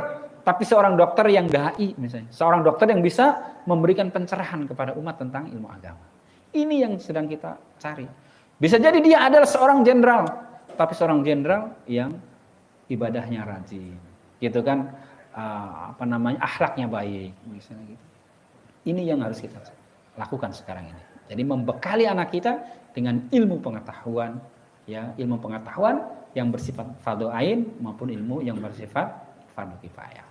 tapi seorang dokter yang dai misalnya. Seorang dokter yang bisa memberikan pencerahan kepada umat tentang ilmu agama. Ini yang sedang kita cari. Bisa jadi dia adalah seorang jenderal, tapi seorang jenderal yang ibadahnya rajin. Gitu kan, akhlaknya baik misalnya gitu. Ini yang harus kita lakukan sekarang ini. Jadi membekali anak kita dengan ilmu pengetahuan, ya, ilmu pengetahuan yang bersifat fardhu ain maupun ilmu yang bersifat fardhu kifayah.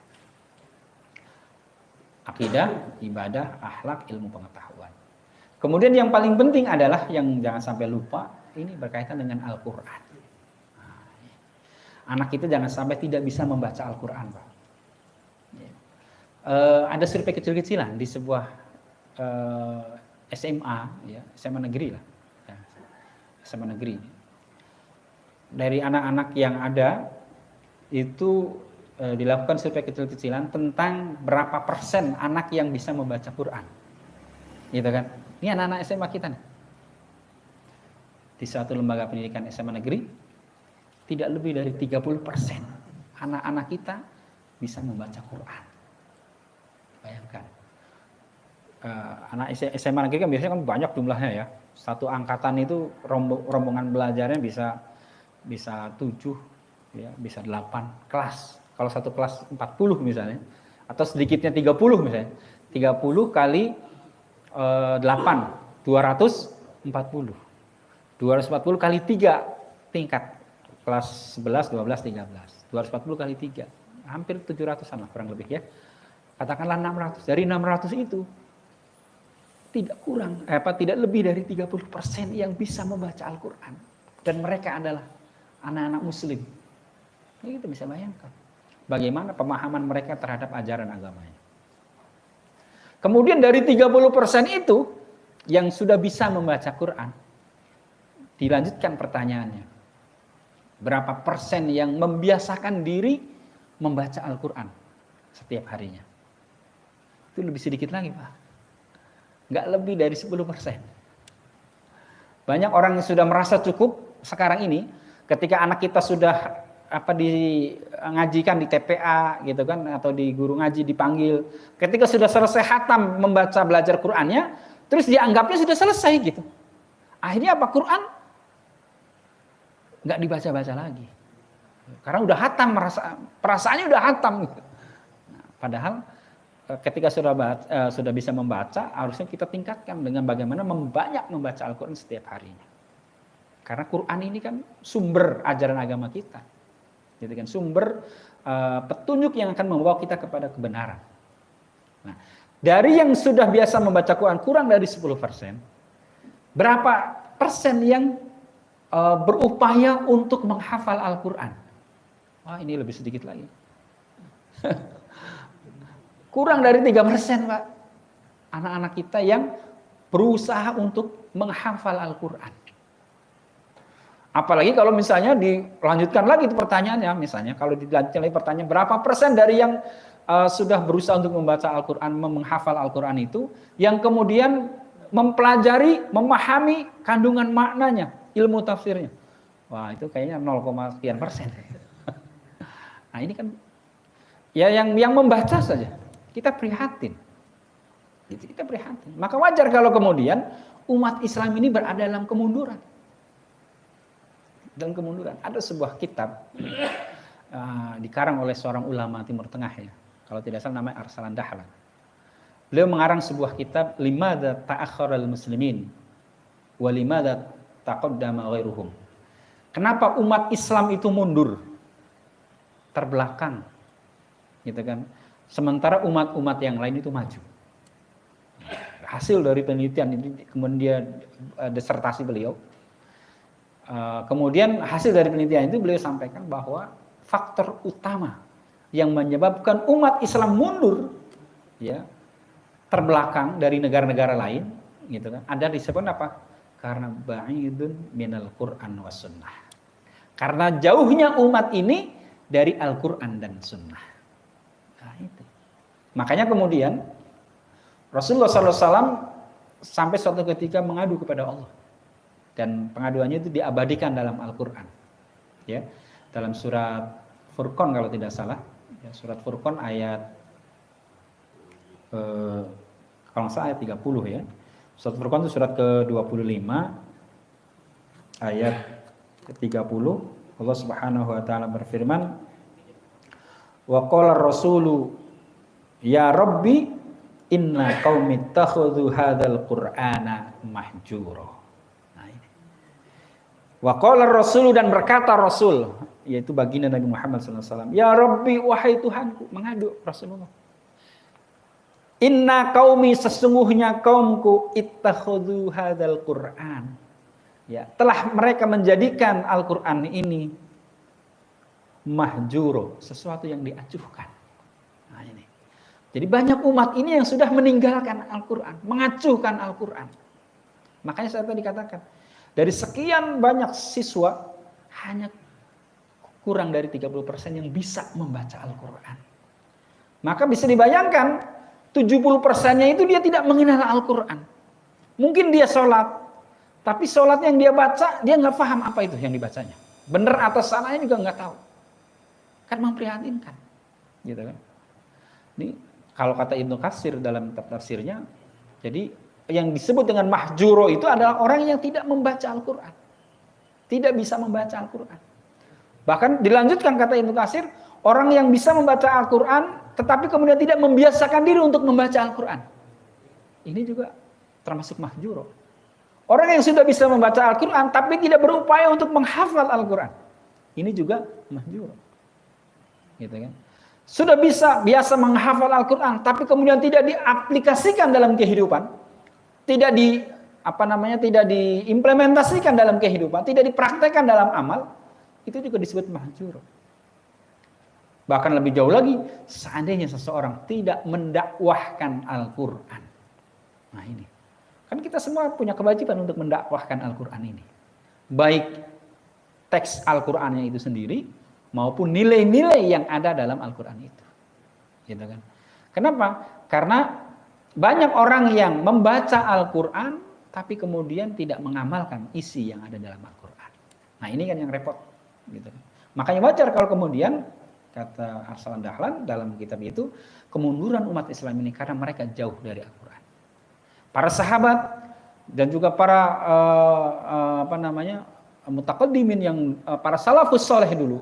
Akidah, ibadah, akhlak, ilmu pengetahuan. Kemudian yang paling penting adalah yang jangan sampai lupa, ini berkaitan dengan Al-Qur'an. Anak kita jangan sampai tidak bisa membaca Al-Qur'an, Pak. Ada survei kecil-kecilan di sebuah SMA, ya, SMA negeri lah, ya, SMA negeri. Dari anak-anak yang ada itu dilakukan survei kecil-kecilan tentang berapa persen anak yang bisa membaca Quran, gitu kan? Ini anak-anak SMA kita nih. Di suatu lembaga pendidikan SMA negeri, tidak lebih dari 30% anak-anak kita bisa membaca Quran. Bayangkan, anak SMA negeri kan biasanya kan banyak jumlahnya ya. Satu angkatan itu rombongan belajarnya bisa 7, ya, bisa 8 kelas. Kalau satu kelas 40 misalnya, atau sedikitnya 30 misalnya. 30 kali 8, 240. 240 kali 3 tingkat. Kelas 11, 12, 13. 240 kali 3. Hampir 700-an lah kurang lebih ya. Katakanlah 600. Dari 600 itu tidak lebih dari 30% yang bisa membaca Al-Qur'an. Dan mereka adalah anak-anak muslim. Ini kita bisa bayangkan bagaimana pemahaman mereka terhadap ajaran agamanya. Kemudian dari 30% itu yang sudah bisa membaca Quran, dilanjutkan pertanyaannya. Berapa persen yang membiasakan diri membaca Al-Quran setiap harinya? Itu lebih sedikit lagi, Pak. Nggak lebih dari 10%. Banyak orang yang sudah merasa cukup sekarang ini, ketika anak kita sudah ngajikan di TPA gitu kan, atau di guru ngaji dipanggil, ketika sudah selesai khatam membaca belajar Qur'annya, terus dianggapnya sudah selesai gitu. Akhirnya apa? Quran nggak dibaca-baca lagi, karena udah khatam, perasaannya udah khatam gitu. Nah, padahal ketika sudah bisa membaca, harusnya kita tingkatkan dengan bagaimana membanyak membaca Al-Quran setiap harinya. Karena Quran ini kan sumber ajaran agama kita, gitu kan, sumber petunjuk yang akan membawa kita kepada kebenaran. Nah, dari yang sudah biasa membaca Quran kurang dari 10%, berapa persen yang berupaya untuk menghafal Al-Quran? Wah, ini lebih sedikit lagi. Kurang dari 3%, Pak. Anak-anak kita yang berusaha untuk menghafal Al-Quran. Apalagi kalau misalnya dilanjutkan lagi itu pertanyaannya, misalnya kalau dilanjutkan lagi pertanyaan, berapa persen dari yang sudah berusaha untuk membaca Al-Quran, menghafal Al-Quran itu, yang kemudian mempelajari, memahami kandungan maknanya, ilmu tafsirnya? Wah, itu kayaknya 0, sekian persen. Nah, ini kan ya yang membaca saja kita prihatin. Kita prihatin. Maka wajar kalau kemudian umat Islam ini berada dalam kemunduran. Dalam kemunduran. Ada sebuah kitab dikarang oleh seorang ulama Timur Tengah ya. Kalau tidak salah namanya Arsalan Dahlan. Beliau mengarang sebuah kitab Limadza ta'akhkharal muslimin wa limadza taqaddama ghairuhum. Kenapa umat Islam itu mundur? Terbelakang. Gitu kan? Sementara umat-umat yang lain itu maju. Hasil dari penelitian ini, kemudian dia disertasi beliau. Kemudian hasil dari penelitian itu beliau sampaikan bahwa faktor utama yang menyebabkan umat Islam mundur, ya, terbelakang dari negara-negara lain, gitu kan? Ada disebut apa? Karena ba'idun minal Qur'an was sunnah. Karena jauhnya umat ini dari Al-Qur'an dan sunnah. Nah, itu. Makanya kemudian Rasulullah SAW sampai suatu ketika mengadu kepada Allah, dan pengaduannya itu diabadikan dalam Al-Quran, ya, dalam surat Furqan kalau tidak salah. Ya, surat Furqan ayat kalau nggak salah ayat 30 ya. Surat Furqan itu surat ke-25 ayat ke-30. Allah Subhanahu wa taala berfirman, "Wa qala ar-rasulu ya rabbi inna qaumi ittakhadhu hadzal qur'ana mahjura." Nah, ini. Wa qala ar-rasulu, dan berkata Rasul, yaitu baginda Nabi Muhammad SAW, ya rabbi, wahai Tuhanku, mengadu Rasulullah, inna qaumi, sesungguhnya kaumku, ittakhadhu hadzal qur'an, ya, telah mereka menjadikan Al-Qur'an ini mahjuro, sesuatu yang diacuhkan. Nah, ini. Jadi banyak umat ini yang sudah meninggalkan Al-Qur'an, mengacuhkan Al-Qur'an. Makanya saya tadi katakan, dari sekian banyak siswa hanya kurang dari 30% yang bisa membaca Al-Qur'an. Maka bisa dibayangkan 70%-nya itu dia tidak mengenal Al-Qur'an. Mungkin dia sholat, tapi sholat yang dia baca, dia nggak paham apa itu yang dibacanya. Benar atau salahnya juga nggak tahu. Kan memprihatinkan. Gitu kan. Ini kalau kata Ibnu Katsir dalam tafsirnya, jadi yang disebut dengan mahjuro itu adalah orang yang tidak membaca Al-Qur'an. Tidak bisa membaca Al-Qur'an. Bahkan dilanjutkan kata Ibnu Katsir, orang yang bisa membaca Al-Qur'an tetapi kemudian tidak membiasakan diri untuk membaca Al-Qur'an. Ini juga termasuk mahjuro. Orang yang sudah bisa membaca Al-Qur'an tapi tidak berupaya untuk menghafal Al-Qur'an. Ini juga mahjuro. Gitu kan? Sudah biasa menghafal Al-Qur'an tapi kemudian tidak diaplikasikan dalam kehidupan, tidak tidak diimplementasikan dalam kehidupan, tidak dipraktekkan dalam amal, itu juga disebut mahjuro. Bahkan lebih jauh lagi, seandainya seseorang tidak mendakwahkan Al-Qur'an. Nah ini. Kan kita semua punya kewajiban untuk mendakwahkan Al-Qur'an ini. Baik teks Al-Qur'annya itu sendiri maupun nilai-nilai yang ada dalam Al-Qur'an itu. Gitu kan? Kenapa? Karena banyak orang yang membaca Al-Qur'an tapi kemudian tidak mengamalkan isi yang ada dalam Al-Qur'an. Nah, ini kan yang repot, gitu. Makanya wajar kalau kemudian kata Arsalan Dahlan dalam kitab itu, kemunduran umat Islam ini karena mereka jauh dari Al-Qur'an. Para sahabat dan juga para mutaqaddimin yang para salafus saleh dulu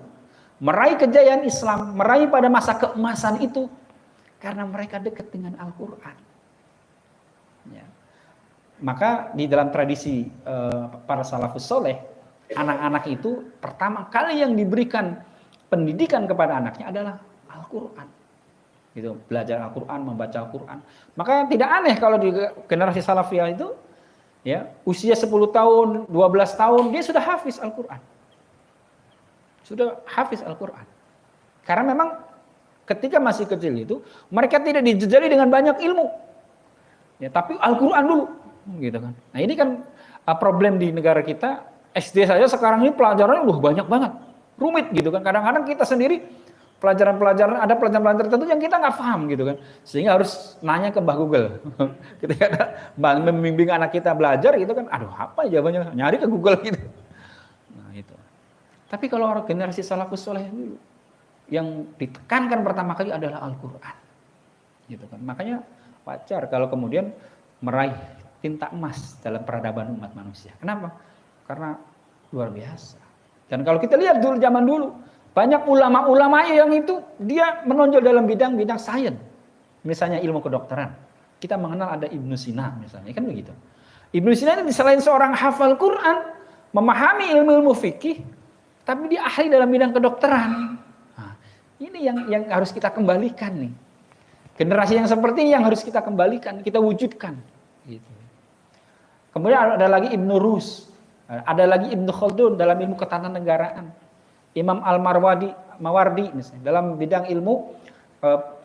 meraih kejayaan Islam, meraih pada masa keemasan itu karena mereka dekat dengan Al-Qur'an. Ya. Maka di dalam tradisi para salafus saleh, anak-anak itu pertama kali yang diberikan pendidikan kepada anaknya adalah Al-Qur'an. Gitu, belajar Al-Qur'an, membaca Al-Qur'an. Maka tidak aneh kalau di generasi salafiyah itu ya, usia 10 tahun, 12 tahun dia sudah hafiz Al-Qur'an. Sudah hafiz Al-Qur'an. Karena memang ketika masih kecil itu mereka tidak dijejali dengan banyak ilmu. Ya, tapi Al-Qur'an dulu, gitu kan. Nah, ini kan problem di negara kita. SD saja sekarang ini pelajarannya banyak banget. Rumit gitu kan. Kadang-kadang kita sendiri ada pelajaran tertentu yang kita nggak paham gitu kan. Sehingga harus nanya ke Mbah Google. Ketika ada membimbing anak kita belajar gitu kan, aduh apa jawabannya? Nyari ke Google gitu. Nah, itu. Tapi kalau orang generasi salafus saleh dulu yang ditekankan pertama kali adalah Al-Qur'an. Gitu kan. Makanya wajar kalau kemudian meraih tinta emas dalam peradaban umat manusia. Kenapa? Karena luar biasa. Dan kalau kita lihat dulu zaman dulu, banyak ulama-ulama yang itu dia menonjol dalam bidang-bidang sains. Misalnya ilmu kedokteran. Kita mengenal ada Ibnu Sina misalnya, kan begitu. Ibnu Sina itu selain seorang hafal Quran, memahami ilmu-ilmu fikih, tapi dia ahli dalam bidang kedokteran. Nah, ini yang harus kita kembalikan nih. Generasi yang seperti ini yang harus kita kembalikan, kita wujudkan. Gitu. Kemudian ada lagi Ibnu Rus. Ada lagi Ibnu Khaldun dalam ilmu ketatanegaraan. Imam Mawardi misalnya dalam bidang ilmu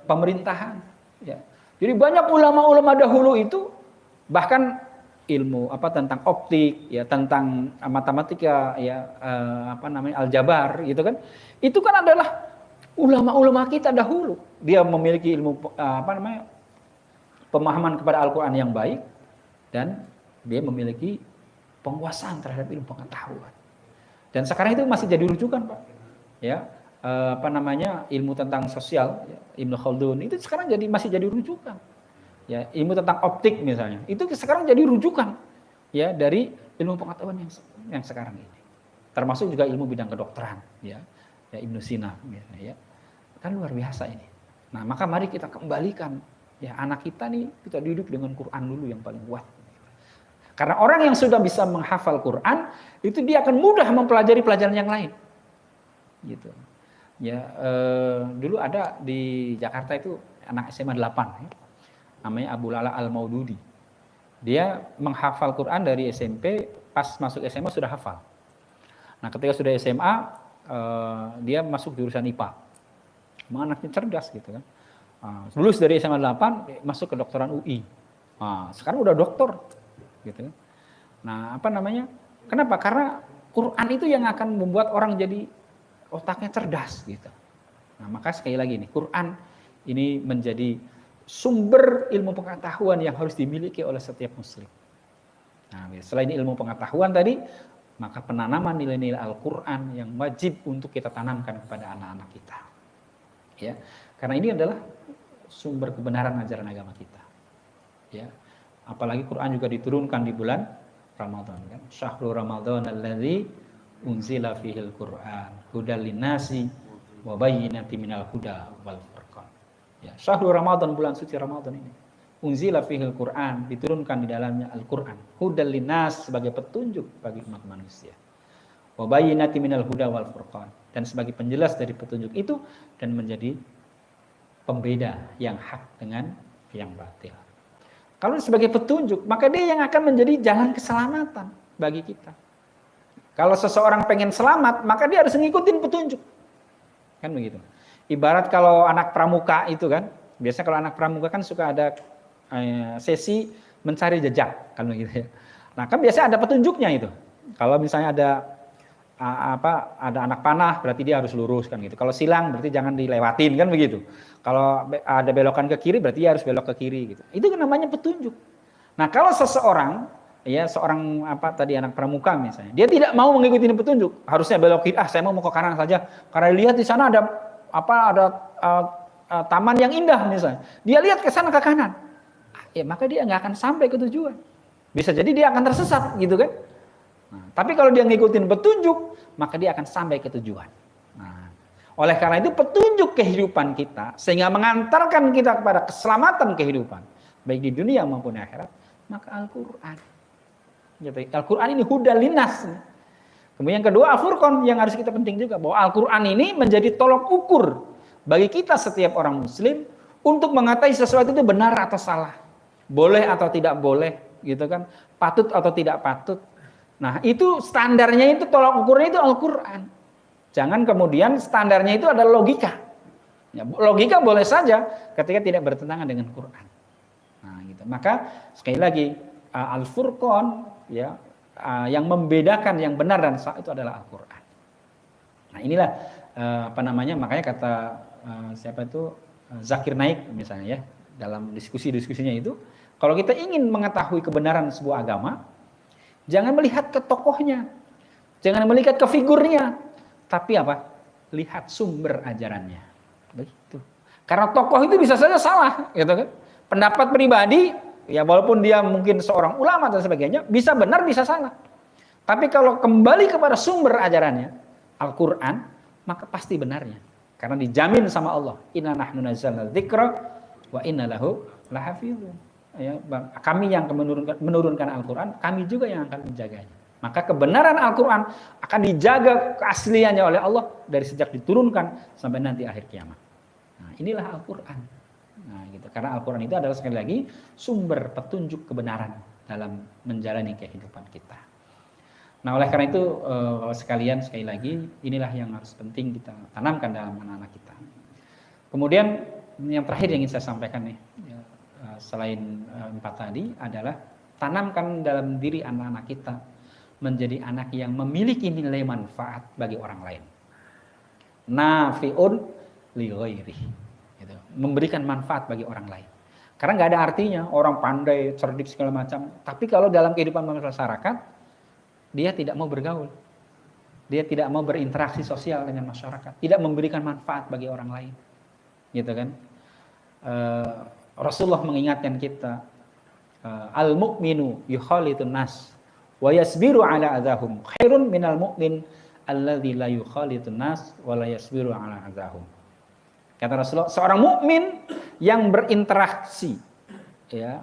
pemerintahan. Ya. Jadi banyak ulama-ulama dahulu itu bahkan ilmu tentang optik, ya tentang matematika, ya aljabar, gitu kan. Itu kan adalah ulama-ulama kita dahulu. Dia memiliki ilmu pemahaman kepada Al-Qur'an yang baik dan dia memiliki penguasaan terhadap ilmu pengetahuan. Dan sekarang itu masih jadi rujukan, Pak. Ya, ilmu tentang sosial, ya, Ibnu Khaldun itu sekarang masih jadi rujukan. Ya, ilmu tentang optik misalnya, itu sekarang jadi rujukan ya dari ilmu pengetahuan yang sekarang ini. Termasuk juga ilmu bidang kedokteran, ya Ibnu Sina, ya. Kan luar biasa ini. Nah, maka mari kita kembalikan ya anak kita nih, kita didik dengan Quran dulu yang paling kuat. Karena orang yang sudah bisa menghafal Quran, itu dia akan mudah mempelajari pelajaran yang lain. Gitu. Ya, dulu ada di Jakarta itu anak SMA 8 ya, namanya Abu Lala Al-Maududi. Dia menghafal Quran dari SMP, pas masuk SMA sudah hafal. Nah, ketika sudah SMA, dia masuk jurusan IPA. Memang anaknya cerdas gitu kan. Lulus dari SMA 8 masuk ke kedokteran UI. Sekarang udah doktor gitu. Nah, kenapa? Karena Quran itu yang akan membuat orang jadi otaknya cerdas gitu. Nah, maka sekali lagi nih, Quran ini menjadi sumber ilmu pengetahuan yang harus dimiliki oleh setiap muslim. Nah, selain ilmu pengetahuan tadi, maka penanaman nilai-nilai Al-Quran yang wajib untuk kita tanamkan kepada anak-anak kita. Ya, karena ini adalah sumber kebenaran ajaran agama kita. Ya, apalagi Quran juga diturunkan di bulan Ramadan kan. Syahrul Ramadan alladzi unzila fihil Quran hudal linnasi wa bayyinatin minal huda wal furqan. Ya, syahrul Ramadan, bulan suci Ramadan ini. Unzila fihil Quran, diturunkan di dalamnya Al-Quran. Hudal linnas, sebagai petunjuk bagi umat manusia. Wa bayyinatin minal huda wal furqan, dan sebagai penjelas dari petunjuk itu dan menjadi pembeda yang hak dengan yang batil. Kalau sebagai petunjuk, maka dia yang akan menjadi jalan keselamatan bagi kita. Kalau seseorang pengen selamat, maka dia harus ngikutin petunjuk. Kan begitu. Ibarat kalau anak pramuka itu kan, biasanya kalau anak pramuka kan suka ada sesi mencari jejak, kan begitu ya. Nah, kan biasanya ada petunjuknya itu. Kalau misalnya ada anak panah, berarti dia harus lurus kan gitu. Kalau silang berarti jangan dilewatin, kan begitu. Kalau ada belokan ke kiri, berarti dia harus belok ke kiri gitu. Itu kan namanya petunjuk. Nah, kalau seseorang seorang anak pramuka misalnya, dia tidak mau mengikuti petunjuk, harusnya belok kiri, saya mau ke kanan saja karena lihat di sana ada taman yang indah misalnya. Dia lihat ke sana ke kanan. Ya, maka dia nggak akan sampai ke tujuan. Bisa jadi dia akan tersesat gitu kan. Nah, tapi kalau dia ngikutin petunjuk, maka dia akan sampai ke tujuan. Nah, oleh karena itu petunjuk kehidupan kita sehingga mengantarkan kita kepada keselamatan kehidupan baik di dunia maupun di akhirat, maka Al-Quran. Al-Quran ini hudal linnas. Kemudian yang kedua Al-Furqan, yang harus kita penting juga, bahwa Al-Quran ini menjadi tolok ukur bagi kita setiap orang muslim untuk mengetahui sesuatu itu benar atau salah, boleh atau tidak boleh, gitu kan, patut atau tidak patut. Nah, itu standarnya, itu tolak ukurnya itu Al-Quran. Jangan kemudian standarnya itu adalah logika. Ya, logika boleh saja ketika tidak bertentangan dengan Quran. Nah, gitu. Maka sekali lagi Al-Furqan ya, yang membedakan yang benar dan salah itu adalah Al-Quran. Nah, inilah makanya kata Zakir Naik misalnya ya, dalam diskusinya itu, kalau kita ingin mengetahui kebenaran sebuah agama, jangan melihat ke tokohnya, jangan melihat ke figurnya, tapi lihat sumber ajarannya. Begitu. Karena tokoh itu bisa saja salah, gitu kan? Pendapat pribadi, ya walaupun dia mungkin seorang ulama dan sebagainya, bisa benar, bisa salah. Tapi kalau kembali kepada sumber ajarannya, Al-Quran, maka pasti benarnya. Karena dijamin sama Allah, inna nahnu nazzalna dzikra wa inna lahu lahafizun. Ya, kami yang menurunkan Al-Quran, kami juga yang akan menjaganya. Maka kebenaran Al-Quran akan dijaga keasliannya oleh Allah dari sejak diturunkan sampai nanti akhir kiamat. Nah, inilah Al-Quran. Nah, gitu. Karena Al-Quran itu adalah sekali lagi sumber petunjuk kebenaran dalam menjalani kehidupan kita. Nah, oleh karena itu sekalian, sekali lagi inilah yang harus penting kita tanamkan dalam anak-anak kita. Kemudian yang terakhir yang ingin saya sampaikan nih, selain 4 tadi adalah tanamkan dalam diri anak-anak kita menjadi anak yang memiliki nilai manfaat bagi orang lain. Nafi'un li ghairi. Gitu. Memberikan manfaat bagi orang lain. Karena nggak ada artinya orang pandai, cerdik segala macam, tapi kalau dalam kehidupan masyarakat dia tidak mau bergaul. Dia tidak mau berinteraksi sosial dengan masyarakat, tidak memberikan manfaat bagi orang lain. Gitu kan? Rasulullah mengingatkan kita, al-mu'minu yukhalitun nas wa yasbiru ala adahum khairun minal mu'min alladzi la yukhalitun nas wa la yasbiru ala adahum. Kata Rasulullah, seorang mukmin yang berinteraksi, ya,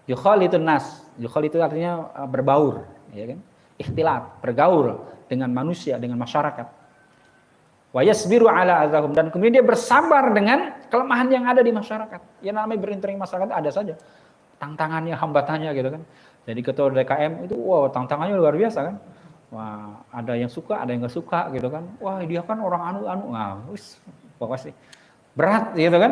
yukhalitun nas, yukhalitu artinya berbaur, ya kan? Ikhtilat, bergaul dengan manusia, dengan masyarakat. Wa yasbiru ala azahum, dan kemudian dia bersabar dengan kelemahan yang ada di masyarakat. Ya namanya berinteraksi masyarakat ada saja tantangannya, hambatannya gitu kan. Jadi ketua DKM itu wow, tantangannya luar biasa kan. Wah, ada yang suka, ada yang enggak suka gitu kan. Wah, dia kan orang anu. Nah, pokoknya berat gitu kan.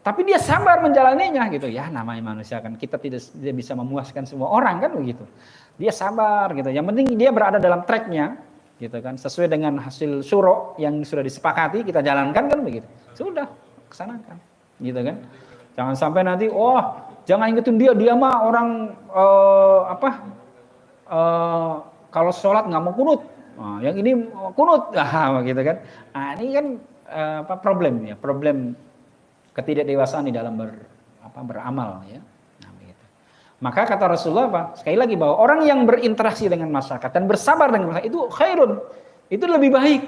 Tapi dia sabar menjalaninya gitu. Ya namanya manusia kan, kita tidak bisa memuaskan semua orang kan begitu. Dia sabar gitu. Yang penting dia berada dalam tracknya gitu kan, sesuai dengan hasil syuro yang sudah disepakati, kita jalankan kan begitu. Sudah, laksanakan gitu kan. Jangan sampai nanti jangan ikutin dia mah orang kalau sholat nggak mau kunut. Yang ini kunut gitu kan. Ini kan problem ketidakdewasaan di dalam beramal ya. Maka kata Rasulullah sekali lagi bahwa orang yang berinteraksi dengan masyarakat dan bersabar dengan masyarakat itu khairun, itu lebih baik,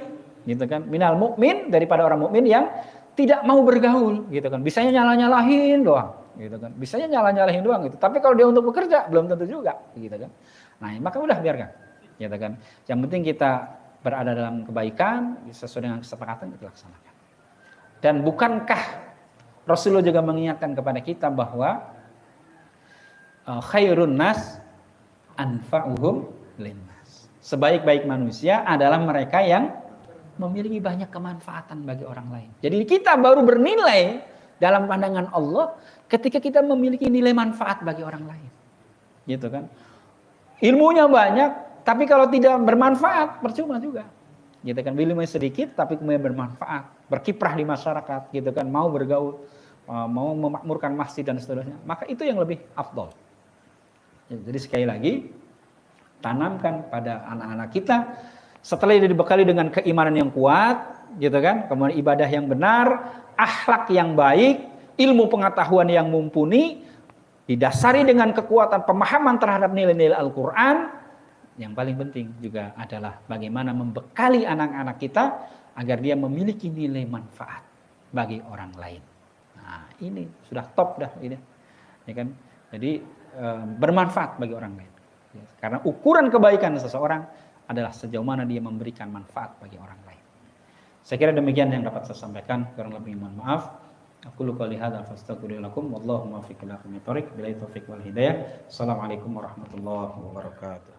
gitu kan, minal mukmin, daripada orang mukmin yang tidak mau bergaul, gitu kan. Bisanya nyala-nyalahin doang, gitu kan. Bisanya nyala-nyalahin doang gitu. Tapi kalau dia untuk bekerja belum tentu juga, gitu kan. Nah, maka udah biarkan, gitu kan. Yang penting kita berada dalam kebaikan sesuai dengan kesepakatan, kita laksanakan. Dan bukankah Rasulullah juga mengingatkan kepada kita bahwa khairun nas anfa'uhum linnas. Sebaik-baik manusia adalah mereka yang memiliki banyak kemanfaatan bagi orang lain. Jadi kita baru bernilai dalam pandangan Allah ketika kita memiliki nilai manfaat bagi orang lain. Gitu kan? Ilmunya banyak, tapi kalau tidak bermanfaat percuma juga. Gitu kan? Ilmunya sedikit tapi kemudian bermanfaat, berkiprah di masyarakat, gitu kan? Mau bergaul, mau memakmurkan masjid dan seterusnya. Maka itu yang lebih afdol. Jadi sekali lagi, tanamkan pada anak-anak kita, setelah dibekali dengan keimanan yang kuat, gitu kan, kemudian ibadah yang benar, akhlak yang baik, ilmu pengetahuan yang mumpuni, didasari dengan kekuatan pemahaman terhadap nilai-nilai Al-Quran. Yang paling penting juga adalah bagaimana membekali anak-anak kita agar dia memiliki nilai manfaat bagi orang lain. Nah, ini sudah top dah ini, ya kan? Jadi bermanfaat bagi orang lain. Karena ukuran kebaikan seseorang adalah sejauh mana dia memberikan manfaat bagi orang lain. Saya kira demikian yang dapat saya sampaikan. Kurang lebih mohon maaf. Aku qouli hadza fastaghfirullakum wallahu muwaffiq ila aqwamit thoriq. Billahi taufiq wal hidayah. Assalamualaikum warahmatullahi wabarakatuh.